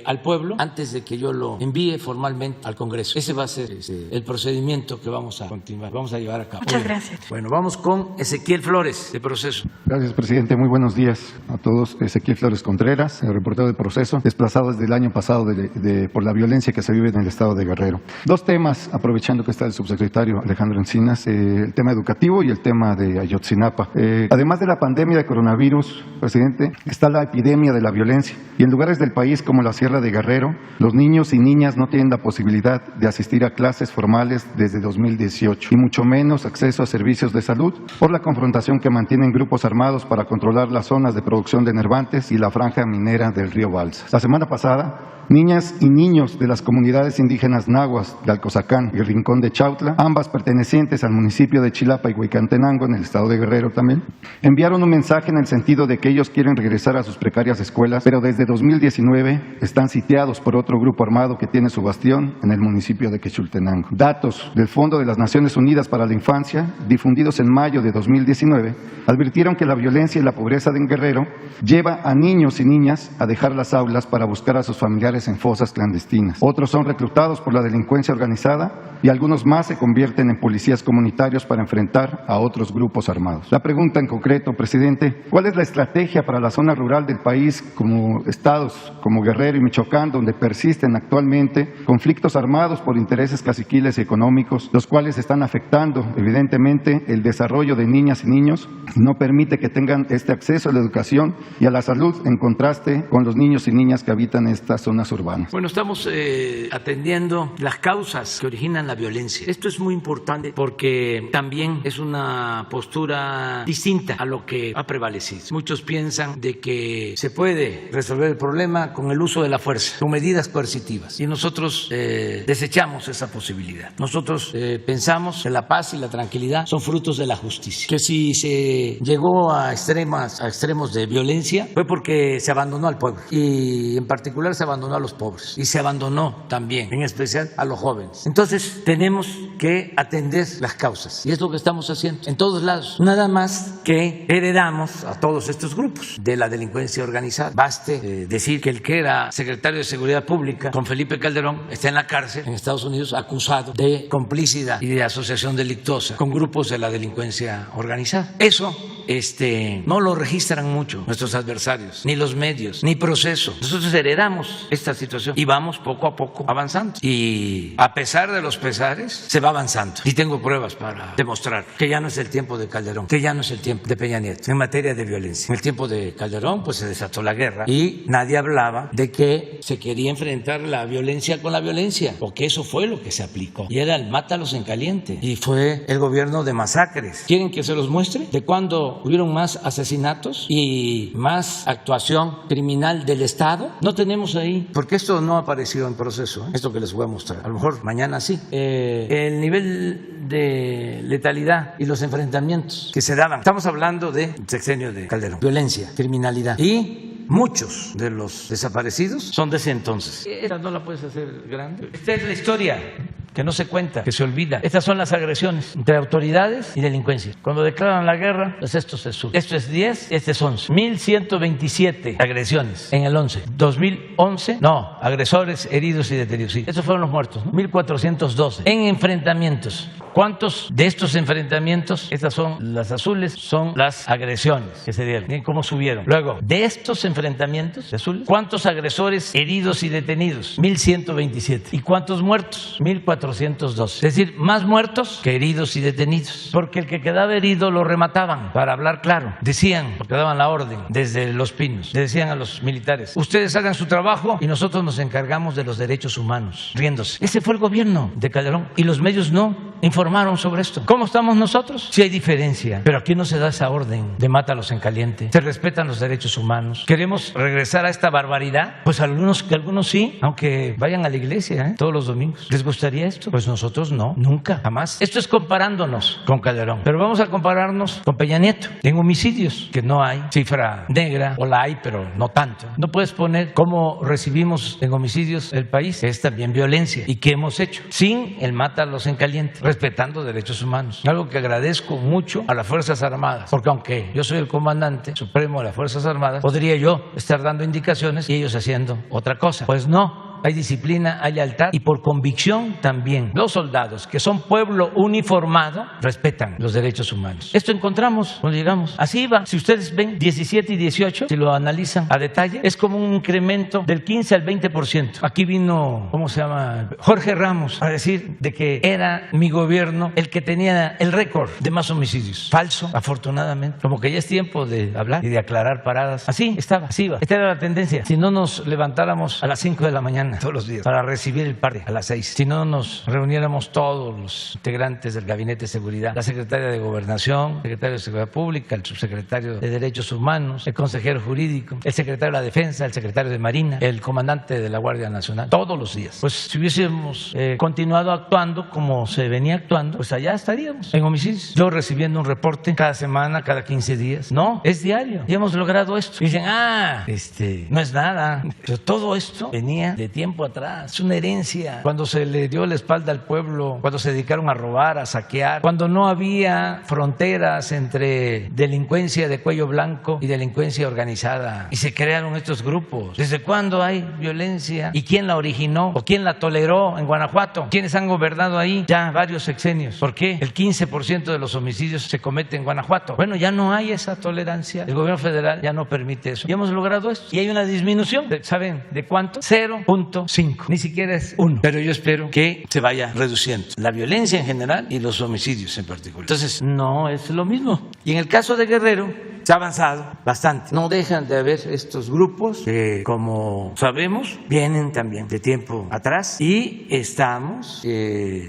al pueblo antes de que yo lo envíe formalmente al Congreso. Ese va a ser el procedimiento que vamos a continuar, vamos a llevar a cabo. Muchas gracias. Bueno, vamos con Ezequiel Flores, de Proceso. Gracias, presidente. Muy buenos días a todos. Ezequiel Flores Contreras, el reportero de Proceso, desplazado desde el año pasado por la violencia que se vive en el estado de Guerrero. 2 temas, aprovechando que está el subsecretario Alejandro Encinas, el tema educativo y el tema de Ayotzinapa. Además de la pandemia de coronavirus, presidente, está la epidemia de la violencia. Y en lugares del país como la Sierra de Guerrero, los niños y niñas no tienen la posibilidad de asistir a clases formales desde 2018 y mucho menos acceso a servicios de salud por la confrontación que mantienen grupos armados para controlar las zonas de producción de enervantes y la franja minera del río Balsas. La semana pasada, niñas y niños de las comunidades indígenas nahuas de Alcozacán y Rincón de Chautla, ambas pertenecientes al municipio de Chilapa y Huehuetenango, en el estado de Guerrero también, enviaron un mensaje en el sentido de que ellos quieren regresar a sus precarias escuelas, pero desde 2019 están sitiados por otro grupo armado que tiene su bastión en el municipio de Quechultenango. Datos del Fondo de las Naciones Unidas para la Infancia, difundidos en mayo de 2019, advirtieron que la violencia y la pobreza en Guerrero lleva a niños y niñas a dejar las aulas para buscar a sus familiares en fosas clandestinas. Otros son reclutados por la delincuencia organizada y algunos más se convierten en policías comunitarios para enfrentar a otros grupos armados. La pregunta en concreto, presidente, ¿cuál es la estrategia para la zona rural del país, como estados como Guerrero y Michoacán, donde persisten actualmente conflictos armados por intereses caciquiles y económicos, los cuales están afectando evidentemente el desarrollo de niñas y niños y no permite que tengan este acceso a la educación y a la salud, en contraste con los niños y niñas que habitan estas zonas urbanas? Bueno, estamos atendiendo las causas que originan la violencia. Esto es muy importante porque también es una postura distinta a lo que ha prevalecido. Muchos piensan de que se puede resolver el problema con el uso de la fuerza, con medidas coercitivas, y nosotros desechamos esa posibilidad. Nosotros pensamos que la paz y la tranquilidad son frutos de la justicia, que si se llegó a extremos de violencia fue porque se abandonó al pueblo y en particular se abandonó a los pobres y se abandonó también, en especial, a los jóvenes. Entonces tenemos que atender las causas y es lo que estamos haciendo en todos lados. Nada más que heredamos a todos estos grupos de la delincuencia organizada. Baste decir que el que era secretario de Seguridad Pública con Felipe Calderón está en la cárcel en Estados Unidos acusado de complicidad y de asociación delictuosa con grupos de la delincuencia organizada. Eso no lo registran mucho nuestros adversarios, ni los medios, ni Proceso. Nosotros heredamos esta situación y vamos poco a poco avanzando. Y a pesar de los pesares, se va avanzando. Y tengo pruebas para demostrar que ya no es el tiempo de Calderón, que ya no es el tiempo de Peña Nieto en materia de violencia. En el tiempo de Calderón, pues se desató la guerra y nadie hablaba de que se quería enfrentar la violencia con la violencia, porque eso fue lo que se aplicó. Y era el mátalos en caliente. Y fue el gobierno de masacres. ¿Quieren que se los muestre? ¿De cuándo hubieron más asesinatos y más actuación criminal del Estado? No tenemos ahí, porque esto no apareció en Proceso, esto que les voy a mostrar. A lo mejor mañana sí. El nivel de letalidad y los enfrentamientos que se daban. Estamos hablando del sexenio de Calderón. Violencia, criminalidad y muchos de los desaparecidos son de ese entonces. Esta no la puedes hacer grande. Esta es la historia que no se cuenta, que se olvida. Estas son las agresiones entre autoridades y delincuencia. Cuando declaran la guerra, pues esto se sube. Esto es 10, este es 11. 1.127 agresiones en el 11. 2011, no, agresores, heridos y detenidos. Sí, estos fueron los muertos, ¿no? 1.412. En enfrentamientos. ¿Cuántos de estos enfrentamientos, estas son las azules, son las agresiones que se dieron? Miren cómo subieron. Luego, de estos enfrentamientos azules, ¿cuántos agresores heridos y detenidos? 1.127. ¿Y cuántos muertos? 1.412. 402. Es decir, más muertos que heridos y detenidos. Porque el que quedaba herido lo remataban, para hablar claro. Decían, porque daban la orden desde Los Pinos, le decían a los militares: ustedes hagan su trabajo y nosotros nos encargamos de los derechos humanos. Riéndose. Ese fue el gobierno de Calderón y los medios no informaron sobre esto. ¿Cómo estamos nosotros? Sí hay diferencia, pero aquí no se da esa orden de mátalos en caliente. Se respetan los derechos humanos. ¿Queremos regresar a esta barbaridad? Pues algunos sí, aunque vayan a la iglesia todos los domingos. ¿Les gustaría esto? Pues nosotros no, nunca, jamás. Esto es comparándonos con Calderón, pero vamos a compararnos con Peña Nieto en homicidios, que no hay cifra negra, o la hay, pero no tanto. No puedes poner cómo recibimos en homicidios el país, que es también violencia. ¿Y qué hemos hecho? Sin el mátalos en caliente, respetando derechos humanos. Algo que agradezco mucho a las Fuerzas Armadas, porque aunque yo soy el comandante supremo de las Fuerzas Armadas, podría yo estar dando indicaciones y ellos haciendo otra cosa. Pues no. Hay disciplina, hay lealtad y por convicción también. Los soldados, que son pueblo uniformado, respetan los derechos humanos. Esto encontramos cuando llegamos. Así iba. Si ustedes ven 17 y 18, si lo analizan a detalle, es como un incremento del 15 al 20%. Aquí vino, ¿cómo se llama? Jorge Ramos, a decir de que era mi gobierno el que tenía el récord de más homicidios. Falso, afortunadamente. Como que ya es tiempo de hablar y de aclarar paradas. Así estaba, así iba. Esta era la tendencia. Si no nos levantáramos a las 5 de la mañana todos los días para recibir el parte a las 6. Si no nos reuniéramos todos los integrantes del Gabinete de Seguridad, la secretaria de Gobernación, el secretario de Seguridad Pública, el subsecretario de Derechos Humanos, el consejero jurídico, el secretario de la Defensa, el secretario de Marina, el comandante de la Guardia Nacional, todos los días. Pues si hubiésemos continuado actuando como se venía actuando, pues allá estaríamos en homicidios. Yo recibiendo un reporte cada semana, cada 15 días. No, es diario. Y hemos logrado esto. Y dicen, no es nada. Pero todo esto venía de tiempo atrás, es una herencia. Cuando se le dio la espalda al pueblo, cuando se dedicaron a robar, a saquear, cuando no había fronteras entre delincuencia de cuello blanco y delincuencia organizada, y se crearon estos grupos. ¿Desde cuándo hay violencia? ¿Y quién la originó? ¿O quién la toleró en Guanajuato? ¿Quiénes han gobernado ahí ya varios sexenios? ¿Por qué el 15% de los homicidios se cometen en Guanajuato? Bueno, ya no hay esa tolerancia. El gobierno federal ya no permite eso. Y hemos logrado esto. Y hay una disminución. ¿Saben de cuánto? 0.5, ni siquiera es 1, pero yo espero que se vaya reduciendo la violencia en general y los homicidios en particular. Entonces, no es lo mismo. Y en el caso de Guerrero, se ha avanzado bastante. No dejan de haber estos grupos que, como sabemos, vienen también de tiempo atrás y estamos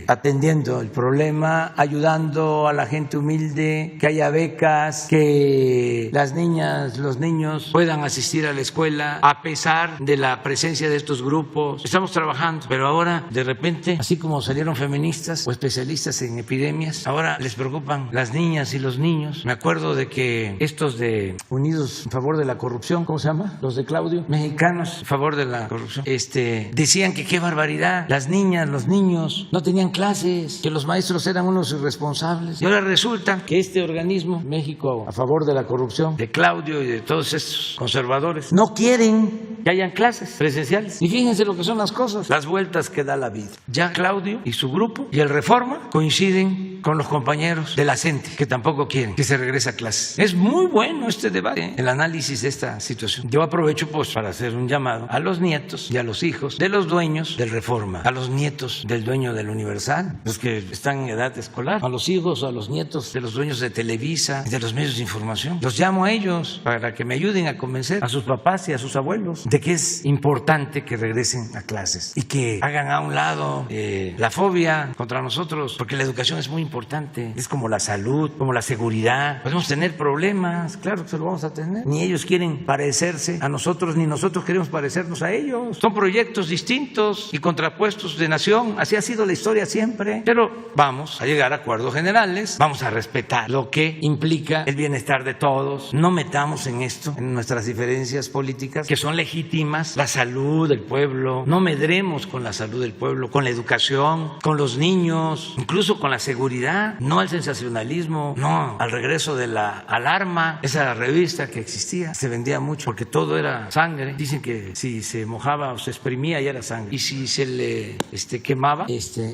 atendiendo el problema, ayudando a la gente humilde, que haya becas, que las niñas, los niños puedan asistir a la escuela a pesar de la presencia de estos grupos. Estamos trabajando, pero ahora de repente, así como salieron feministas o especialistas en epidemias, ahora les preocupan las niñas y los niños. Me acuerdo de que estos de Unidos en Favor de la Corrupción, ¿cómo se llama? Los de Claudio, mexicanos en favor de la corrupción, decían que qué barbaridad, las niñas, los niños no tenían clases, que los maestros eran unos irresponsables. Y ahora resulta que este organismo, México a Favor de la Corrupción, de Claudio y de todos estos conservadores, no quieren que hayan clases presenciales. Y fíjense lo que son las cosas, las vueltas que da la vida. Ya Claudio y su grupo y el Reforma coinciden con los compañeros de la CENTE, que tampoco quieren que se regrese a clases. Es muy bueno este debate, el análisis de esta situación. Yo aprovecho pues para hacer un llamado a los nietos y a los hijos de los dueños del Reforma, a los nietos del dueño del Universal, los que están en edad escolar, a los hijos o a los nietos de los dueños de Televisa y de los medios de información. Los llamo a ellos para que me ayuden a convencer a sus papás y a sus abuelos de que es importante que regresen a clases y que hagan a un lado la fobia contra nosotros, porque la educación es muy importante, es como la salud, como la seguridad. Podemos tener problemas, claro que se lo vamos a tener. Ni ellos quieren parecerse a nosotros, ni nosotros queremos parecernos a ellos. Son proyectos distintos y contrapuestos de nación, así ha sido la historia siempre. Pero vamos a llegar a acuerdos generales, vamos a respetar lo que implica el bienestar de todos. No metamos en esto, en nuestras diferencias políticas, que son legítimas, la salud del pueblo. No medremos con la salud del pueblo, con la educación, con los niños, incluso con la seguridad. No al sensacionalismo, no al regreso de la alarma. Llama, esa revista que existía, se vendía mucho porque todo era sangre. Dicen que si se mojaba o se exprimía ya era sangre. Y si se le quemaba,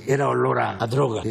era olor a droga.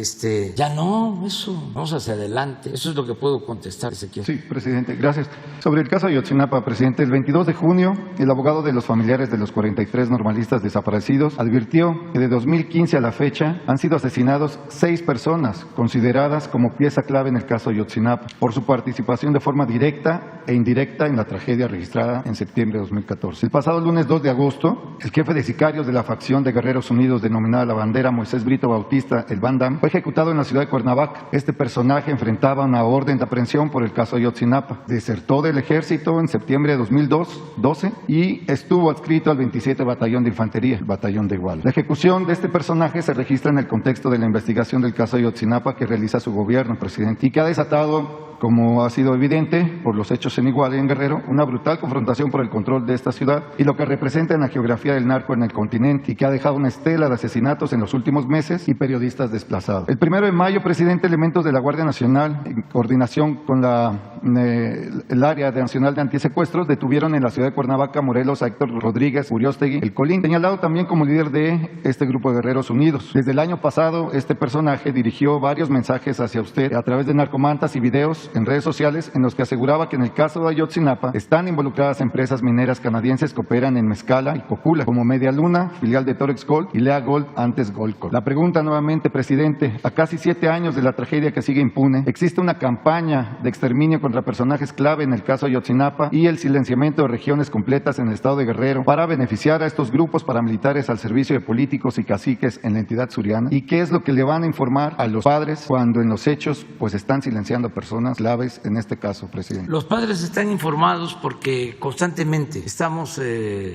Ya no, eso, vamos hacia adelante. Eso es lo que puedo contestar, Ezequiel. Sí, presidente, gracias. Sobre el caso Ayotzinapa, presidente, el 22 de junio, el abogado de los familiares de los 43 normalistas desaparecidos advirtió que de 2015 a la fecha han sido asesinados 6 personas consideradas como pieza clave en el caso Ayotzinapa por su participación de forma directa e indirecta en la tragedia registrada en septiembre de 2014. El pasado lunes 2 de agosto, el jefe de sicarios de la facción de Guerreros Unidos denominada La Bandera, Moisés Brito Bautista, el Van Damme, fue ejecutado en la ciudad de Cuernavaca. Este personaje enfrentaba una orden de aprehensión por el caso Ayotzinapa. Desertó del ejército en septiembre de 2012 y estuvo adscrito al 27 Batallón de Infantería, el Batallón de Iguala. La ejecución de este personaje se registra en el contexto de la investigación del caso Ayotzinapa que realiza su gobierno, presidente, y que ha desatado, como ha sido evidente por los hechos en Iguala y en Guerrero, una brutal confrontación por el control de esta ciudad y lo que representa en la geografía del narco en el continente, y que ha dejado una estela de asesinatos en los últimos meses y periodistas desplazados. El 1 de mayo, presidente, elementos de la Guardia Nacional, en coordinación con el área nacional de antisecuestros, detuvieron en la ciudad de Cuernavaca, Morelos, a Héctor Rodríguez Uriostegui, el Colín, señalado también como líder de este grupo de Guerreros Unidos. Desde el año pasado, este personaje dirigió varios mensajes hacia usted a través de narcomantas y videos en redes sociales en los que aseguraba que en el caso de Ayotzinapa están involucradas empresas mineras canadienses que operan en Mezcala y Cocula, como Media Luna, filial de Torex Gold, y Lea Gold, antes Goldcorp. La pregunta nuevamente, presidente, a casi 7 años de la tragedia que sigue impune, ¿existe una campaña de exterminio contra personajes clave en el caso Ayotzinapa y el silenciamiento de regiones completas en el estado de Guerrero para beneficiar a estos grupos paramilitares al servicio de políticos y caciques en la entidad suriana? ¿Y qué es lo que le van a informar a los padres cuando en los hechos pues están silenciando a personas claves en este caso, presidente? Los padres están informados porque constantemente estamos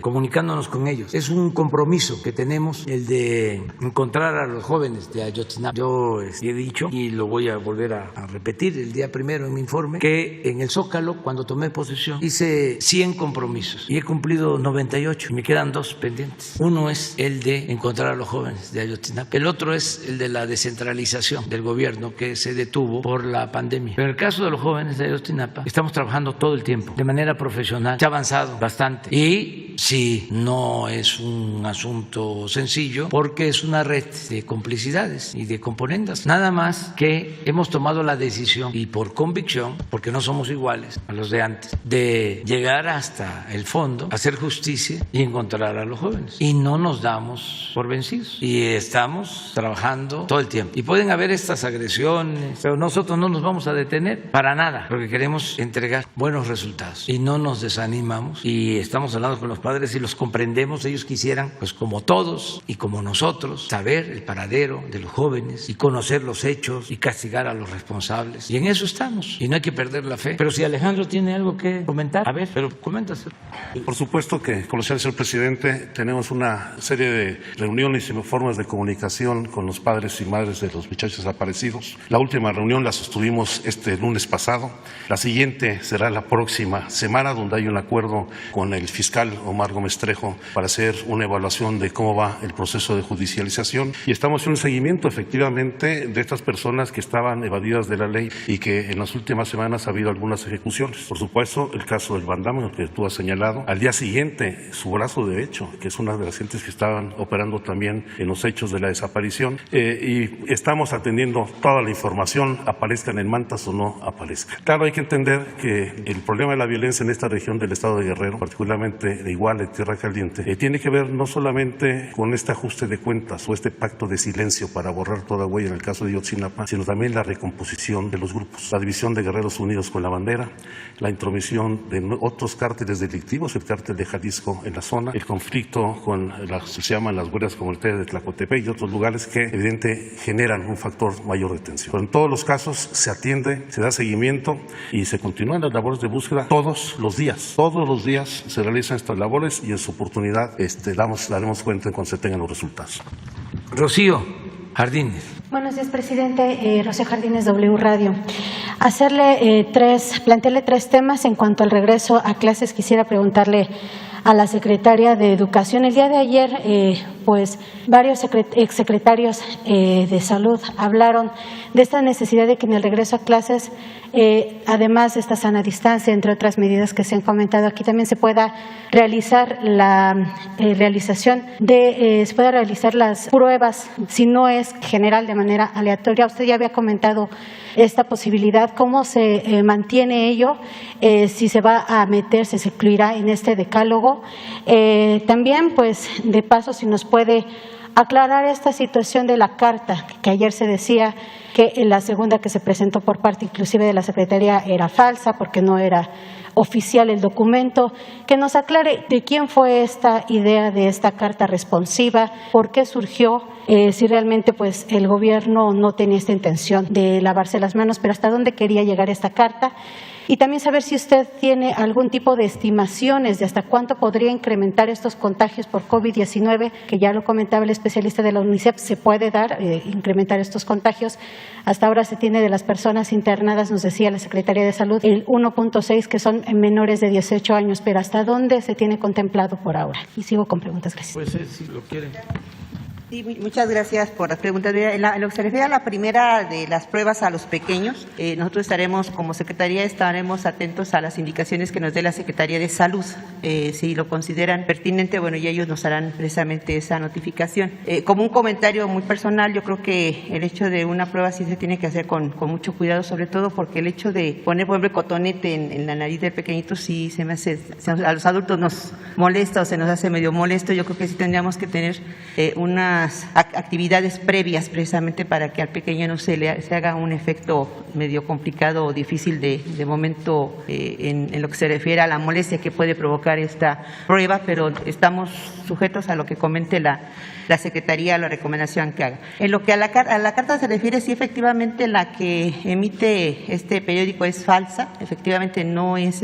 comunicándonos con ellos. Es un compromiso que tenemos el de encontrar a los jóvenes de Ayotzinapa. Yo he dicho, y lo voy a volver a repetir el día primero en mi informe, que en el Zócalo, cuando tomé posesión, hice 100 compromisos y he cumplido 98 y me quedan 2 pendientes. Uno es el de encontrar a los jóvenes de Ayotzinapa. El otro es el de la descentralización del gobierno que se detuvo por la pandemia. Pero en el caso de los jóvenes de Ayotzinapa, estamos trabajando todo el tiempo de manera profesional. Se ha avanzado bastante y sí, no es un asunto sencillo porque es una red de complicidades y de componendas. Nada más que hemos tomado la decisión y por convicción, porque no somos iguales a los de antes, de llegar hasta el fondo, hacer justicia y encontrar a los jóvenes. Y no nos damos por vencidos y estamos trabajando todo el tiempo. Y pueden haber estas agresiones, pero nosotros no nos vamos a detener para nada, porque queremos entregar buenos resultados y no nos desanimamos y estamos hablando con los padres y los comprendemos. Ellos quisieran, pues como todos y como nosotros, saber el paradero de los jóvenes y conocer los hechos y castigar a los responsables. Y en eso estamos y no hay que perder la fe. Pero si Alejandro tiene algo que comentar, a ver, pero coméntaselo. Por supuesto que, como decía el señor presidente, tenemos una serie de reuniones y formas de comunicación con los padres y madres de los muchachos desaparecidos. La última reunión la sostuvimos este lunes pasado. La siguiente será la próxima semana, donde hay un acuerdo con el fiscal Omar Gómez Trejo para hacer una evaluación de cómo va el proceso de judicialización. Y estamos en un seguimiento, efectivamente, de estas personas que estaban evadidas de la ley y que en las últimas semanas ha habido algunas ejecuciones. Por supuesto, el caso del Van Damme, que tú has señalado. Al día siguiente, su brazo derecho, que es una de las gentes que estaban operando también en los hechos de la desaparición. Y estamos atendiendo toda la información, aparezca en el Mantas o no aparezca. Claro, hay que entender que el problema de la violencia en esta región del estado de Guerrero, particularmente de Iguala y Tierra Caliente, tiene que ver no solamente con este ajuste de cuentas o este pacto de silencio para borrar toda huella en el caso de Ayotzinapa, sino también la recomposición de los grupos, la división de Guerreros Unidos con la Bandera, la intromisión de otros cárteles delictivos, el cártel de Jalisco en la zona, el conflicto con se llaman las guerras comunitarias de Tlacotepec y otros lugares que evidentemente generan un factor mayor de tensión. Pero en todos los casos se atiende, se da seguimiento y se continúan las labores de búsqueda todos los días. Todos los días se realizan estas labores y en su oportunidad daremos cuenta cuando se tengan los resultados. Rocío Jardines. Buenos días, presidente. Rocío Jardines, W Radio. Plantearle 3 temas. En cuanto al regreso a clases, quisiera preguntarle a la secretaria de Educación. El día de ayer pues varios exsecretarios de salud hablaron de esta necesidad de que en el regreso a clases, además de esta sana distancia, entre otras medidas que se han comentado aquí, también se pueda realizar se pueda realizar las pruebas, si no es general, de manera aleatoria. Usted ya había comentado esta posibilidad, ¿cómo se mantiene ello? Si se va a meter, si se incluirá en este decálogo. También, pues, de paso, si nos puede aclarar esta situación de la carta, que ayer se decía que la segunda que se presentó por parte inclusive de la Secretaría era falsa porque no era oficial el documento, que nos aclare de quién fue esta idea de esta carta responsiva, por qué surgió, si realmente pues el gobierno no tenía esta intención de lavarse las manos, pero hasta dónde quería llegar esta carta. Y también saber si usted tiene algún tipo de estimaciones de hasta cuánto podría incrementar estos contagios por COVID-19, que ya lo comentaba el especialista de la UNICEF, se puede dar, incrementar estos contagios. Hasta ahora se tiene de las personas internadas, nos decía la Secretaría de Salud, el 1.6, que son menores de 18 años, pero ¿hasta dónde se tiene contemplado por ahora? Y sigo con preguntas, gracias. Pues si lo quieren. Sí, muchas gracias por las preguntas. En lo que se refiere a la primera de las pruebas a los pequeños, nosotros estaremos, como Secretaría, estaremos atentos a las indicaciones que nos dé la Secretaría de Salud. Si lo consideran pertinente, bueno, y ellos nos harán precisamente esa notificación. Como un comentario muy personal, yo creo que el hecho de una prueba sí se tiene que hacer con mucho cuidado, sobre todo porque el hecho de poner, por ejemplo, cotonete en la nariz del pequeñito, sí se me hace, a los adultos nos molesta o se nos hace medio molesto. Yo creo que sí tendríamos que tener unas actividades previas precisamente para que al pequeño no se haga un efecto medio complicado o difícil de momento en lo que se refiere a la molestia que puede provocar esta prueba, pero estamos sujetos a lo que comente la Secretaría, la recomendación que haga. En lo que a la carta se refiere, sí, efectivamente la que emite este periódico es falsa, efectivamente no es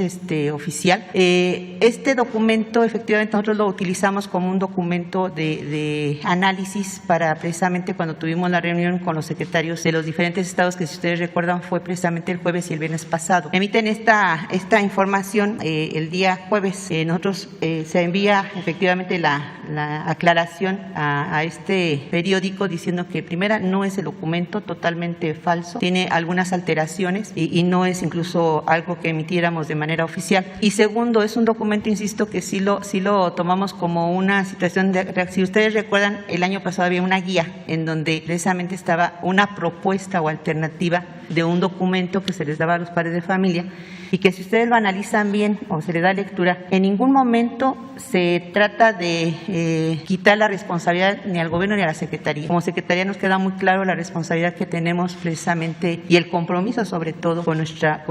oficial. Este documento, efectivamente, nosotros lo utilizamos como un documento de análisis para precisamente cuando tuvimos la reunión con los secretarios de los diferentes estados, que si ustedes recuerdan fue precisamente el jueves y el viernes pasado. Emiten esta información el día jueves. Nosotros se envía efectivamente la aclaración a este periódico diciendo que, primera, no es el documento, totalmente falso, tiene algunas alteraciones y no es incluso algo que emitiéramos de manera oficial. Y segundo, es un documento, insisto, que sí lo tomamos como una situación de, si ustedes recuerdan, el año pasado había una guía en donde precisamente estaba una propuesta o alternativa de un documento que se les daba a los padres de familia, y que si ustedes lo analizan bien o se le da lectura, en ningún momento se trata de quitar la responsabilidad ni al gobierno ni a la Secretaría. Como Secretaría nos queda muy claro la responsabilidad que tenemos precisamente y el compromiso sobre todo con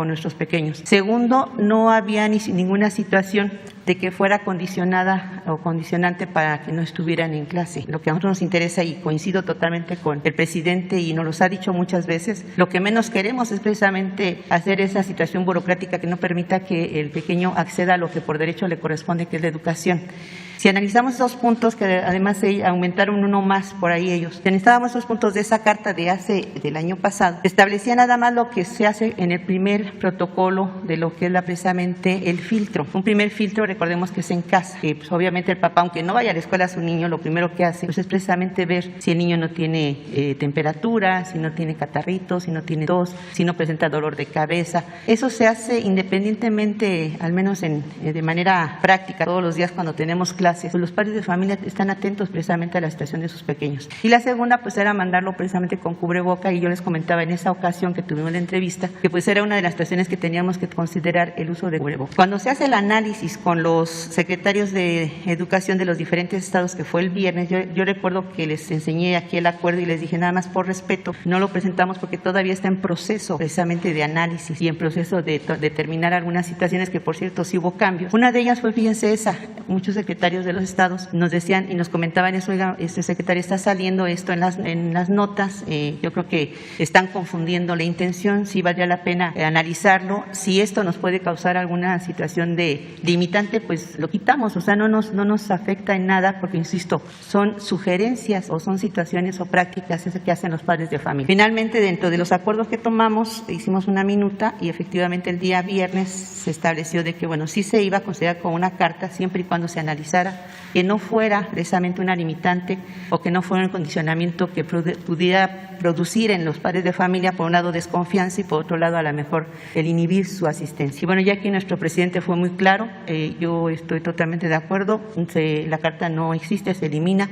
nuestros pequeños. Segundo, no había ninguna situación de que fuera condicionada o condicionante para que no estuvieran en clase. Lo que a nosotros nos interesa, y coincido totalmente con el presidente y nos lo ha dicho muchas veces, lo que menos queremos es precisamente hacer esa situación burocrática que no permita que el pequeño acceda a lo que por derecho le corresponde, que es la educación. Si analizamos esos puntos, que además aumentaron uno más por ahí ellos, si analizábamos esos puntos de esa carta del año pasado, establecía nada más lo que se hace en el primer protocolo de lo que es precisamente el filtro. Un primer filtro, recordemos que es en casa, que pues, obviamente el papá, aunque no vaya a la escuela a su niño, lo primero que hace pues, es precisamente ver si el niño no tiene temperatura, si no tiene catarritos, si no tiene tos, si no presenta dolor de cabeza. Eso se hace independientemente, al menos de manera práctica, todos los días cuando tenemos clases. Pues los padres de familia están atentos precisamente a la situación de sus pequeños. Y la segunda pues era mandarlo precisamente con cubreboca, y yo les comentaba en esa ocasión que tuvimos la entrevista que pues era una de las situaciones que teníamos que considerar el uso de cubreboca. Cuando se hace el análisis con los secretarios de educación de los diferentes estados, que fue el viernes, yo recuerdo que les enseñé aquí el acuerdo y les dije, nada más por respeto, no lo presentamos porque todavía está en proceso precisamente de análisis y en proceso de determinar algunas situaciones, que por cierto sí hubo cambios. Una de ellas fue, fíjense, muchos secretarios de los estados nos decían y nos comentaban eso: oiga, secretario, está saliendo esto en las notas, yo creo que están confundiendo la intención, sí valdría la pena analizarlo, si esto nos puede causar alguna situación de limitante, pues lo quitamos, o sea, no nos afecta en nada, porque insisto, son sugerencias o son situaciones o prácticas que hacen los padres de familia. Finalmente, dentro de los acuerdos que tomamos, hicimos una minuta y efectivamente el día viernes se estableció de que, bueno, sí se iba a considerar como una carta siempre y cuando se analizara equilibrada, que no fuera precisamente una limitante o que no fuera un condicionamiento que pudiera producir en los padres de familia, por un lado, desconfianza y por otro lado, a lo mejor, el inhibir su asistencia. Y bueno, ya aquí nuestro presidente fue muy claro, yo estoy totalmente de acuerdo, la carta no existe, se elimina.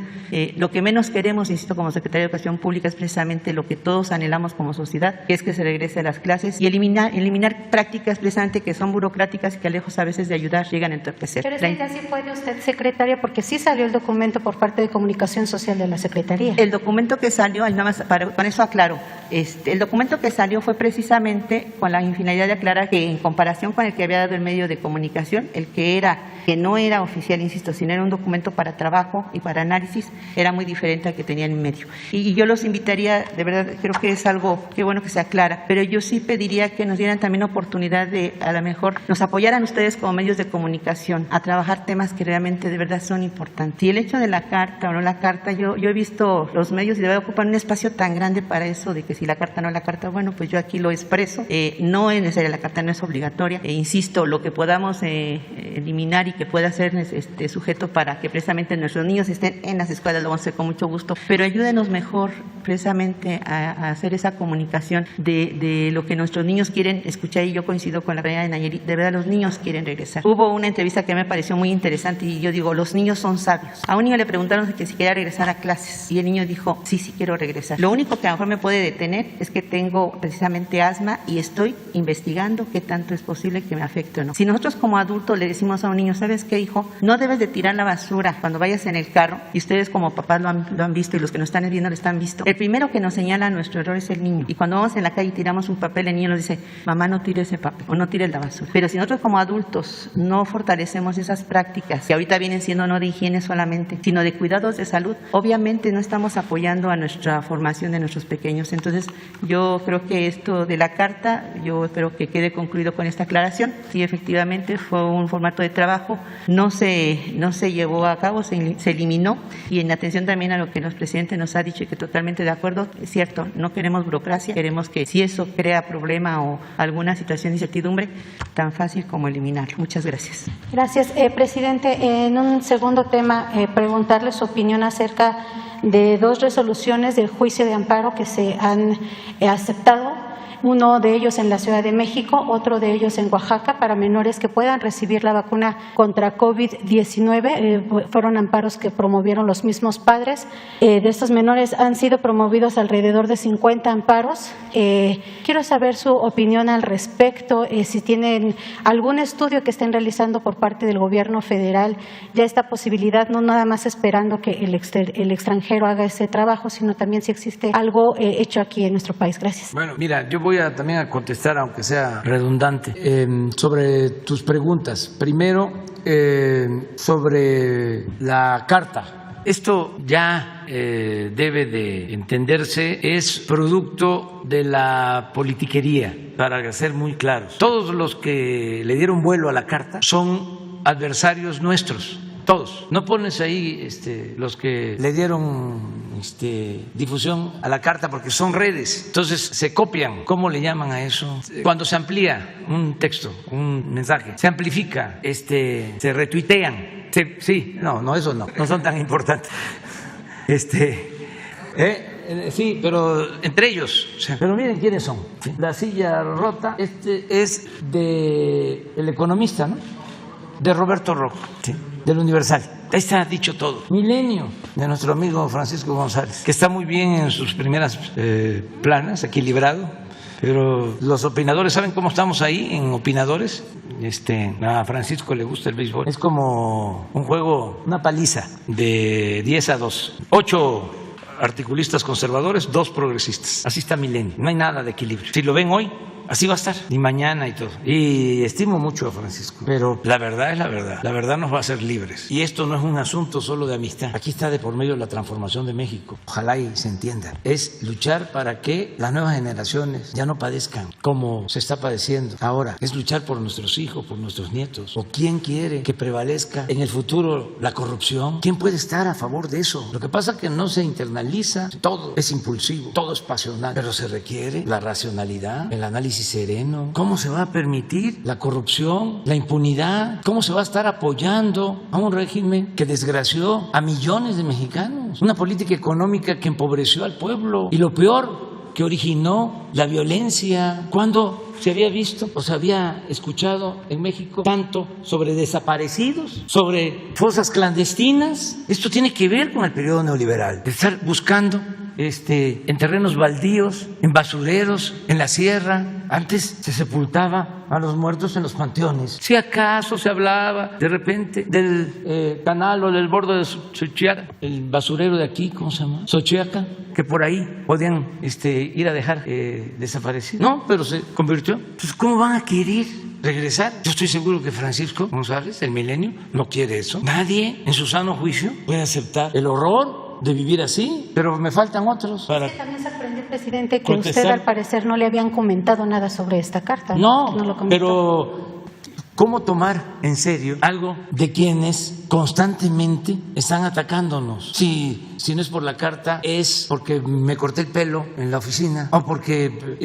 Lo que menos queremos, insisto, como Secretaría de Educación Pública, es precisamente lo que todos anhelamos como sociedad, que es que se regrese a las clases y eliminar prácticas precisamente que son burocráticas y que lejos a veces de ayudar llegan a entorpecer. Pero es que ya sí puede usted, secretaria, porque sí salió el documento por parte de Comunicación Social de la Secretaría. El documento que salió, nada más con eso aclaro, el documento que salió fue precisamente con la finalidad de aclarar que en comparación con el que había dado el medio de comunicación, el que no era oficial, insisto, sino era un documento para trabajo y para análisis, era muy diferente al que tenía en medio. Y yo los invitaría, de verdad, creo que es algo, qué bueno que se aclara, pero yo sí pediría que nos dieran también oportunidad de, a lo mejor, nos apoyaran ustedes como medios de comunicación a trabajar temas que realmente de verdad son importantes. Y el hecho de la carta o no la carta, yo he visto los medios y debe ocupar un espacio tan grande para eso, de que si la carta o no la carta, bueno, pues yo aquí lo expreso. No es necesaria la carta, no es obligatoria. Insisto, lo que podamos eliminar y que pueda ser sujeto para que precisamente nuestros niños estén en las escuelas, lo vamos a hacer con mucho gusto, pero ayúdenos mejor precisamente a hacer esa comunicación de lo que nuestros niños quieren escuchar, y yo coincido con la realidad de Nayarit, de verdad los niños quieren regresar. Hubo una entrevista que me pareció muy interesante y yo digo, los niños son sabios. A un niño le preguntaron que si quería regresar a clases y el niño dijo, sí quiero regresar. Lo único que a lo mejor me puede detener es que tengo precisamente asma y estoy investigando qué tanto es posible que me afecte o no. Si nosotros como adultos le decimos a un niño, ¿sabes qué, hijo? No debes de tirar la basura cuando vayas en el carro, y ustedes como papás lo han visto y los que nos están viendo lo están visto. El primero que nos señala nuestro error es el niño. Y cuando vamos en la calle y tiramos un papel, el niño nos dice, mamá, no tire ese papel o no tires la basura. Pero si nosotros como adultos no fortalecemos esas prácticas, que ahorita vienen siendo no de higiene solamente, sino de cuidados de salud, obviamente no estamos apoyando a nuestra formación de nuestros pequeños. Entonces, yo creo que esto de la carta, yo espero que quede concluido con esta aclaración. Sí, efectivamente, fue un formato de trabajo, no se llevó a cabo, se eliminó, y en atención también a lo que el presidente nos ha dicho, y que totalmente de acuerdo, es cierto, no queremos burocracia, queremos que si eso crea problema o alguna situación de incertidumbre, tan fácil como eliminarlo. Muchas gracias. Gracias, presidente. En un segundo tema, preguntarle su opinión acerca de dos resoluciones del juicio de amparo que se han aceptado. Uno de ellos en la Ciudad de México, otro de ellos en Oaxaca, para menores que puedan recibir la vacuna contra COVID-19. Fueron amparos que promovieron los mismos padres. De estos menores han sido promovidos alrededor de 50 amparos. Quiero saber su opinión al respecto, si tienen algún estudio que estén realizando por parte del gobierno federal, ya esta posibilidad, no nada más esperando que el extranjero haga ese trabajo, sino también si existe algo hecho aquí en nuestro país. Gracias. Bueno, mira, yo voy también a contestar, aunque sea redundante, sobre tus preguntas. Primero, sobre la carta. Esto ya debe de entenderse, es producto de la politiquería, para ser muy claros. Todos los que le dieron vuelo a la carta son adversarios nuestros. Todos. No pones ahí los que le dieron difusión a la carta, porque son redes. Entonces se copian. ¿Cómo le llaman a eso? Cuando se amplía un texto, un mensaje, se amplifica, se retuitean. No, eso no son tan importantes. Sí, pero entre ellos. Pero miren quiénes son. ¿Sí? La silla rota, es de El Economista, ¿no? De Roberto Rojo. ¿Sí? Del Universal. Ahí está dicho todo. Milenio, de nuestro amigo Francisco González, que está muy bien en sus primeras planas, equilibrado, pero los opinadores, ¿saben cómo estamos ahí en opinadores? A Francisco le gusta el béisbol. Es como un juego, una paliza de 10-2. 8 articulistas conservadores, 2 progresistas. Así está Milenio. No hay nada de equilibrio. Si lo ven hoy, así va a estar, y mañana y todo. Y estimo mucho a Francisco, pero la verdad es la verdad. La verdad nos va a hacer libres. Y esto no es un asunto solo de amistad. Aquí está de por medio la transformación de México. Ojalá y se entienda. Es luchar para que las nuevas generaciones ya no padezcan como se está padeciendo ahora. Es luchar por nuestros hijos, por nuestros nietos. ¿O quién quiere que prevalezca en el futuro la corrupción? ¿Quién puede estar a favor de eso? Lo que pasa es que no se internaliza. Todo es impulsivo, todo es pasional, pero se requiere la racionalidad, el análisis análisis sereno. ¿Cómo se va a permitir la corrupción, la impunidad? ¿Cómo se va a estar apoyando a un régimen que desgració a millones de mexicanos? Una política económica que empobreció al pueblo. Y lo peor, que originó la violencia. ¿Cuándo se había visto o se había escuchado en México tanto sobre desaparecidos, sobre fosas clandestinas? Esto tiene que ver con el periodo neoliberal, de estar buscando en terrenos baldíos, en basureros, en la sierra. Antes se sepultaba a los muertos en los panteones. Si acaso se hablaba de repente del canal o del bordo de Xochiaca, el basurero de aquí, ¿cómo se llama? Xochiaca, que por ahí podían ir a dejar desaparecidos. No, pero se convirtió. Entonces, ¿cómo van a querer regresar? Yo estoy seguro que Francisco González, el Milenio, no quiere eso. Nadie en su sano juicio puede aceptar el horror de vivir así, pero me faltan otros para también sorprendió, presidente, que contestar. usted al parecer no le habían comentado nada sobre esta carta. No, lo comentó. pero ¿cómo tomar en serio algo de quienes constantemente están atacándonos? Si no es por la carta, es porque me corté el pelo en la oficina o porque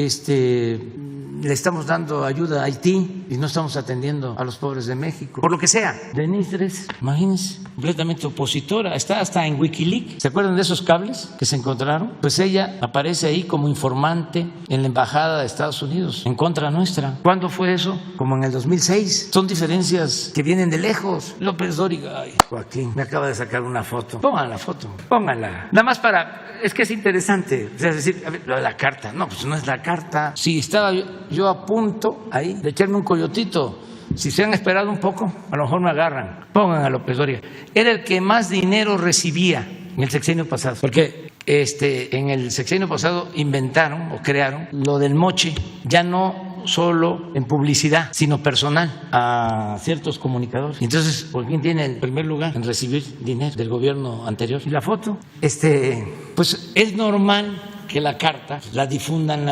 le estamos dando ayuda a Haití y no estamos atendiendo a los pobres de México, por lo que sea. Denise Dres, imagínense, completamente opositora, está hasta en Wikileaks. ¿Se acuerdan de esos cables que se encontraron? Pues ella aparece ahí como informante en la embajada de Estados Unidos en contra nuestra. ¿Cuándo fue eso? Como en el 2006. Son diferencias que vienen de lejos. López Dóriga, ay, Joaquín, me acaba de sacar una foto. Pongan la foto, pónganla. Nada más es que es interesante. O sea, es decir, a ver, lo de la carta. No, pues no es la carta. Si estaba yo a punto ahí de echarme un coyotito. Si se han esperado un poco, a lo mejor me agarran. Pongan a López Dóriga. Era el que más dinero recibía en el sexenio pasado. Porque en el sexenio pasado inventaron o crearon lo del moche, ya no solo en publicidad, sino personal a ciertos comunicadores. Entonces, ¿quién tiene el primer lugar en recibir dinero del gobierno anterior? Y la foto, pues es normal que la carta la difundan,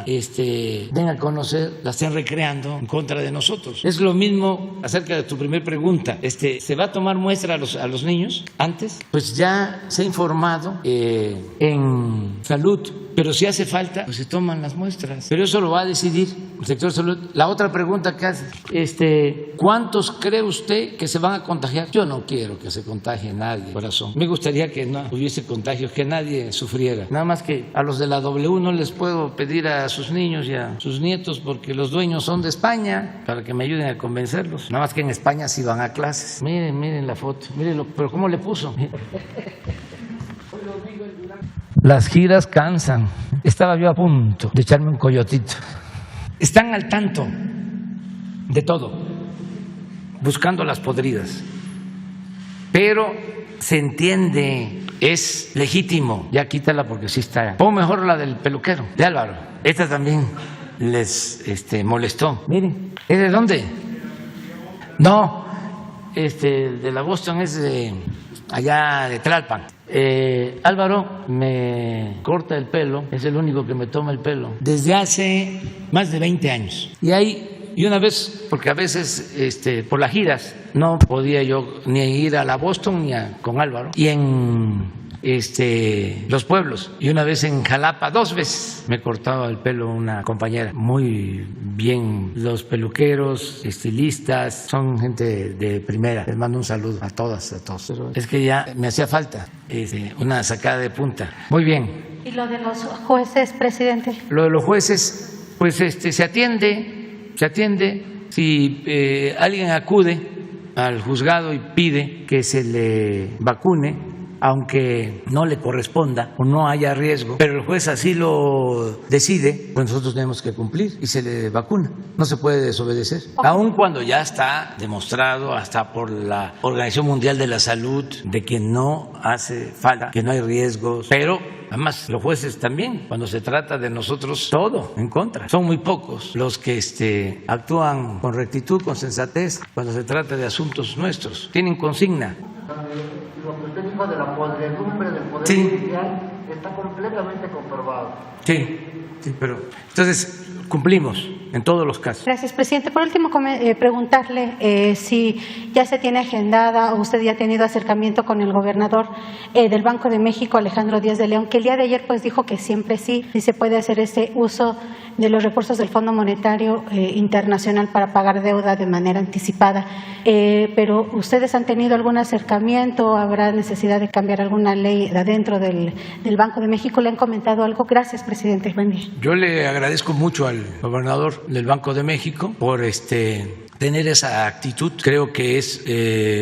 den a conocer, la estén recreando en contra de nosotros. Es lo mismo acerca de tu primer pregunta. ¿Se va a tomar muestra a los niños antes? Pues ya se ha informado en salud, pero si hace falta, pues se toman las muestras. Pero eso lo va a decidir el sector salud. La otra pregunta que hace, ¿cuántos cree usted que se van a contagiar? Yo no quiero que se contagie nadie, corazón. Me gustaría que no hubiese contagios, que nadie sufriera. Nada más que a los de la W no les puedo pedir a sus niños y a sus nietos porque los dueños son de España, para que me ayuden a convencerlos. Nada más que en España sí van a clases. Miren la foto, mírenlo, pero ¿cómo le puso? Las giras cansan. Estaba yo a punto de echarme un coyotito. Están al tanto de todo, buscando las podridas. Pero se entiende, es legítimo. Ya quítala porque sí está. O mejor la del peluquero, de Álvaro. Esta también les molestó. Miren, ¿es de dónde? No, de la Boston, es de allá de Tlalpan. Álvaro me corta el pelo, es el único que me toma el pelo desde hace más de 20 años. Y una vez, porque a veces por las giras no podía yo ni ir a la Boston ni con Álvaro, y en los pueblos, y una vez en Jalapa, 2 veces me cortaba el pelo una compañera. Muy bien, los peluqueros, estilistas, son gente de primera. Les mando un saludo a todas, a todos. Pero es que ya me hacía falta una sacada de punta. Muy bien. ¿Y lo de los jueces, presidente? Lo de los jueces, pues se atiende. Si alguien acude al juzgado y pide que se le vacune, aunque no le corresponda o no haya riesgo, pero el juez así lo decide, pues nosotros tenemos que cumplir y se le vacuna. No se puede desobedecer, aun cuando ya está demostrado hasta por la Organización Mundial de la Salud de que no hace falta, que no hay riesgos, pero además los jueces también, cuando se trata de nosotros, todo en contra. Son muy pocos los que actúan con rectitud, con sensatez, cuando se trata de asuntos nuestros. Tienen consigna. Lo que usted dijo de la podredumbre del Poder Judicial está completamente comprobado. Sí, pero entonces cumplimos. en todos los casos. Gracias, presidente. Por último, preguntarle si ya se tiene agendada o usted ya ha tenido acercamiento con el gobernador del Banco de México, Alejandro Díaz de León, que el día de ayer pues dijo que siempre sí se puede hacer ese uso de los recursos del Fondo Monetario Internacional para pagar deuda de manera anticipada. Pero ¿ustedes han tenido algún acercamiento? ¿Habrá necesidad de cambiar alguna ley adentro del Banco de México? ¿Le han comentado algo? Gracias, presidente. Buen día. Yo le agradezco mucho al gobernador del Banco de México por tener esa actitud. Creo que es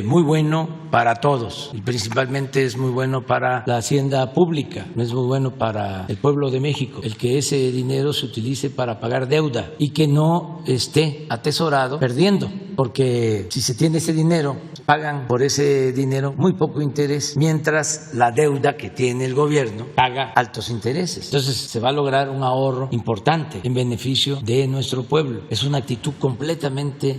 muy bueno para todos y principalmente es muy bueno para la hacienda pública, es muy bueno para el pueblo de México, el que ese dinero se utilice para pagar deuda y que no esté atesorado perdiendo, porque si se tiene ese dinero, pagan por ese dinero muy poco interés, mientras la deuda que tiene el gobierno paga altos intereses. Entonces se va a lograr un ahorro importante en beneficio de nuestro pueblo. Es una actitud completamente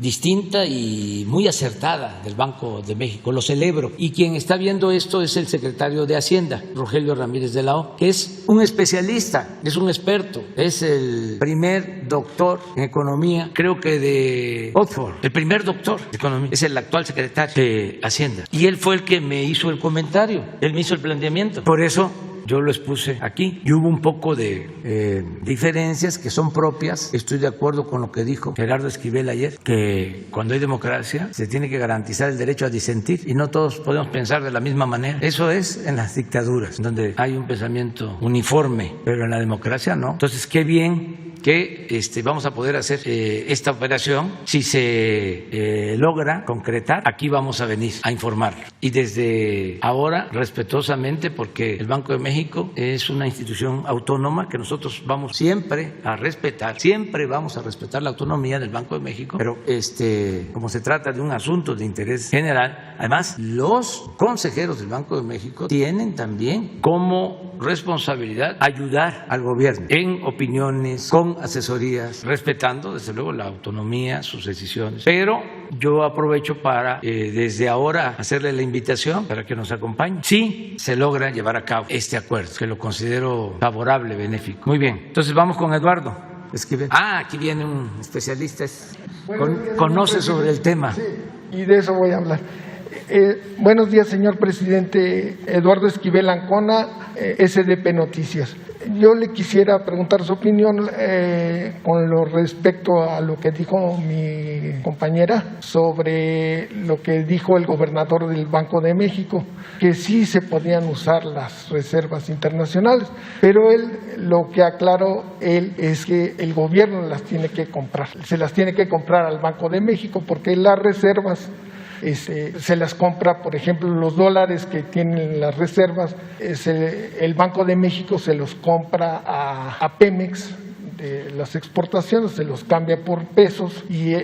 distinta y muy acertada del Banco de México. Lo celebro. Y quien está viendo esto es el secretario de Hacienda, Rogelio Ramírez de la O, que es un especialista, es un experto, es el primer doctor en economía, creo que de Oxford, el primer doctor de economía, es el actual secretario de Hacienda. Y él fue el que me hizo el comentario, él me hizo el planteamiento. Por eso yo lo expuse aquí y hubo un poco de diferencias que son propias. Estoy de acuerdo con lo que dijo Gerardo Esquivel ayer, que cuando hay democracia se tiene que garantizar el derecho a disentir y no todos podemos pensar de la misma manera. Eso es en las dictaduras, donde hay un pensamiento uniforme, pero en la democracia no. Entonces, qué bien que vamos a poder hacer esta operación. Si se logra concretar, aquí vamos a venir a informar. Y desde ahora, respetuosamente, porque el Banco de México es una institución autónoma que nosotros vamos siempre a respetar, siempre vamos a respetar la autonomía del Banco de México, pero como se trata de un asunto de interés general, además los consejeros del Banco de México tienen también como responsabilidad ayudar al gobierno en opiniones, con asesorías, respetando desde luego la autonomía, sus decisiones. Pero yo aprovecho para desde ahora hacerle la invitación para que nos acompañe. Sí, se logra llevar a cabo este acuerdo, que lo considero favorable, benéfico. Muy bien, entonces vamos con Eduardo Esquivel. Aquí viene un especialista, conoce sobre el tema. Sí, y de eso voy a hablar. Buenos días, señor presidente. Eduardo Esquivel Ancona, SDP Noticias. Yo le quisiera preguntar su opinión con lo respecto a lo que dijo mi compañera sobre lo que dijo el gobernador del Banco de México, que sí se podían usar las reservas internacionales, pero él lo que aclaró es que el gobierno las tiene que comprar, se las tiene que comprar al Banco de México porque las reservas se las compra, por ejemplo, los dólares que tienen las reservas, el Banco de México se los compra a Pemex, de las exportaciones, se los cambia por pesos y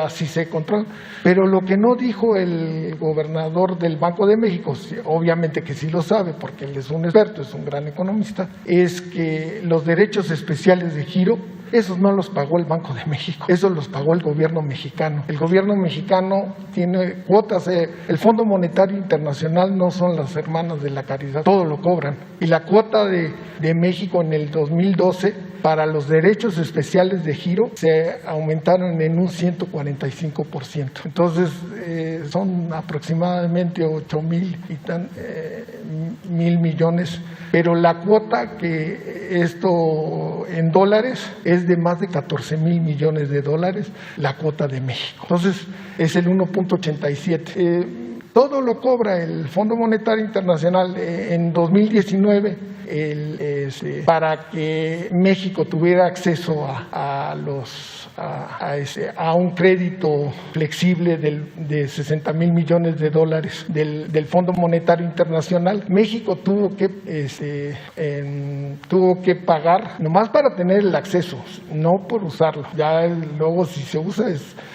así se controla. Pero lo que no dijo el gobernador del Banco de México, obviamente que sí lo sabe porque él es un experto, es un gran economista, es que los derechos especiales de giro, esos no los pagó el Banco de México, esos los pagó el gobierno mexicano. El gobierno mexicano tiene cuotas, el Fondo Monetario Internacional no son las hermanas de la caridad, todo lo cobran. Y la cuota de México en el 2012 para los derechos especiales de giro se aumentaron en un 145%. Entonces son aproximadamente 8,000 millones, pero la cuota que esto en dólares es de más de 14,000 millones de dólares, la cuota de México. Entonces es el 1.87. Todo lo cobra el Fondo Monetario Internacional. En 2019, para que México tuviera acceso a un crédito flexible de 60,000 millones de dólares del Fondo Monetario Internacional, México tuvo que pagar nomás para tener el acceso, no por usarlo. Ya luego si se usa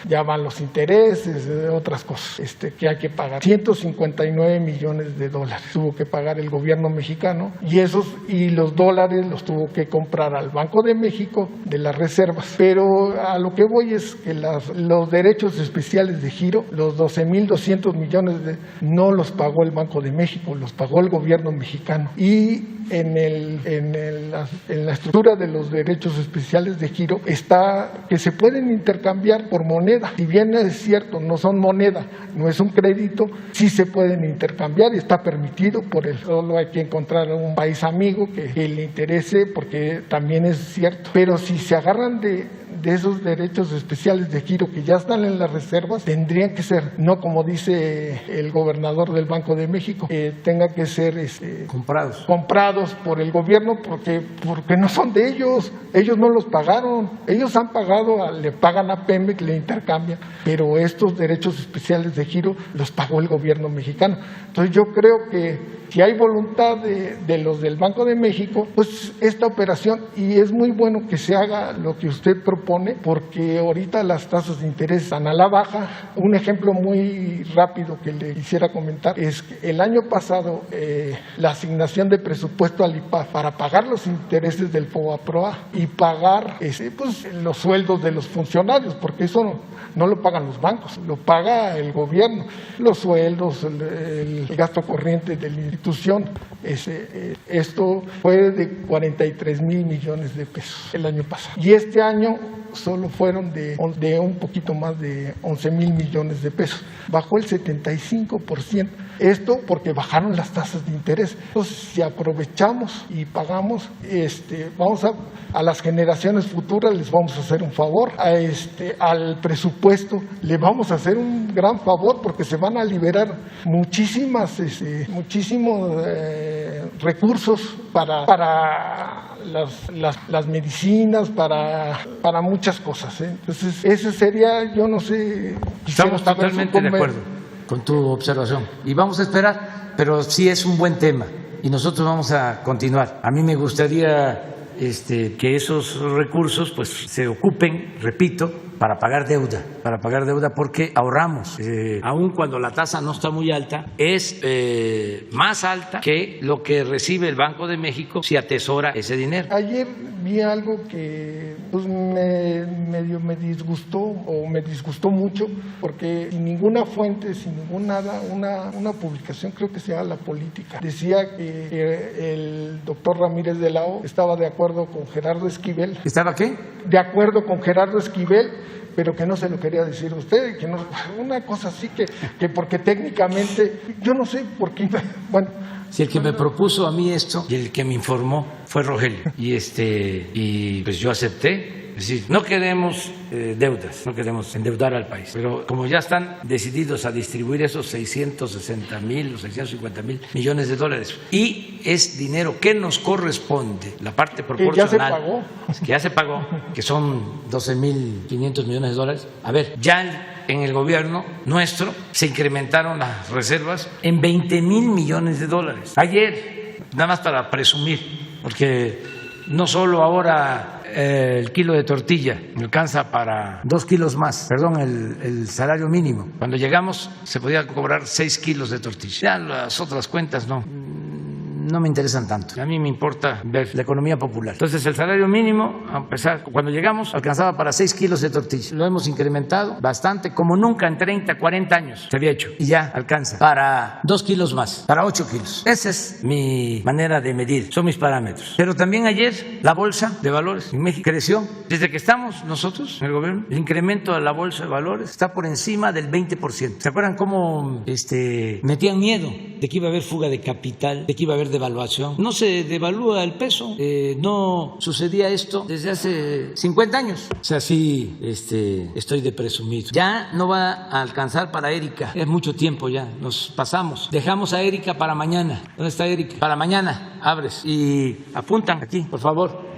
ya van los intereses, otras cosas que hay que pagar. 159 millones de dólares tuvo que pagar el gobierno mexicano y los dólares los tuvo que comprar al Banco de México de las reservas. Pero a lo que voy es que los derechos especiales de giro, los 12,200 millones no los pagó el Banco de México, los pagó el gobierno mexicano. Y en la estructura de los derechos especiales de giro está que se pueden intercambiar por moneda. Si bien es cierto, no son moneda, no es un crédito, sí se pueden intercambiar y está permitido. Solo hay que encontrar un país amigo que le interese, porque también es cierto. Pero si se agarran de esos derechos especiales de giro que ya están en las reservas, tendrían que ser, no como dice el gobernador del Banco de México, tenga que ser comprados por el gobierno, porque no son de ellos no los pagaron, ellos han pagado, le pagan a Pemex, le intercambian, pero estos derechos especiales de giro los pagó el gobierno mexicano. Entonces yo creo que si hay voluntad de los del Banco de México, pues esta operación, y es muy bueno que se haga lo que usted propone, porque ahorita las tasas de interés están a la baja. Un ejemplo muy rápido que le quisiera comentar es que el año pasado la asignación de presupuesto al IPAF para pagar los intereses del FOBAPROA y pagar los sueldos de los funcionarios, porque eso no lo pagan los bancos, lo paga el gobierno, los sueldos, el gasto corriente de la institución. Esto fue de 43,000 millones de pesos el año pasado. Y este año solo fueron de un poquito más de 11,000 millones de pesos. Bajó el 75%. Esto porque bajaron las tasas de interés. Entonces, si aprovechamos y pagamos, vamos a las generaciones futuras les vamos a hacer un favor. Al presupuesto le vamos a hacer un gran favor, porque se van a liberar muchísimos recursos para las medicinas, para muchas cosas. Entonces, ese sería, yo no sé. Estamos totalmente de acuerdo con tu observación y vamos a esperar, pero sí es un buen tema y nosotros vamos a continuar. A mí me gustaría que esos recursos pues se ocupen, repito, para pagar deuda, porque ahorramos, aun cuando la tasa no está muy alta, es más alta que lo que recibe el Banco de México si atesora ese dinero. Ayer vi algo que pues me disgustó mucho, porque sin ninguna fuente, sin ningún nada, una publicación, creo que se llama La Política, decía que el doctor Ramírez de la O estaba de acuerdo con Gerardo Esquivel. ¿Estaba qué? De acuerdo con Gerardo Esquivel, pero que no se lo quería decir a usted, una cosa así, que porque técnicamente, yo no sé por qué, bueno. Si el que me propuso a mí esto y el que me informó fue Rogelio, y pues yo acepté. Es decir, no queremos deudas, no queremos endeudar al país, pero como ya están decididos a distribuir esos 660,000 o 650,000 millones de dólares, y es dinero que nos corresponde, la parte proporcional, que ya se pagó, que son 12,500 millones de dólares. A ver, ya en el gobierno nuestro se incrementaron las reservas en 20,000 millones de dólares. Ayer, nada más para presumir, porque no solo ahora el kilo de tortilla me alcanza para 2 kilos más, perdón, el salario mínimo. Cuando llegamos se podía cobrar 6 kilos de tortilla. Ya las otras cuentas no me interesan tanto. A mí me importa ver la economía popular. Entonces el salario mínimo, a empezar, cuando llegamos, alcanzaba para 6 kilos de tortilla. Lo hemos incrementado bastante, como nunca en 30, 40 años se había hecho. Y ya alcanza para 2 kilos más, para 8 kilos. Esa es mi manera de medir, son mis parámetros. Pero también ayer la bolsa de valores en México creció. Desde que estamos nosotros en el gobierno, el incremento de la bolsa de valores está por encima del 20%. ¿Se acuerdan cómo metían miedo de que iba a haber fuga de capital, de que iba a haber devaluación? No se devalúa el peso, no sucedía esto desde hace 50 años. O sea, sí, estoy de presumido. Ya no va a alcanzar para Erika, es mucho tiempo ya, nos pasamos. Dejamos a Erika para mañana. ¿Dónde está Erika? Para mañana, abres y apuntan aquí, por favor.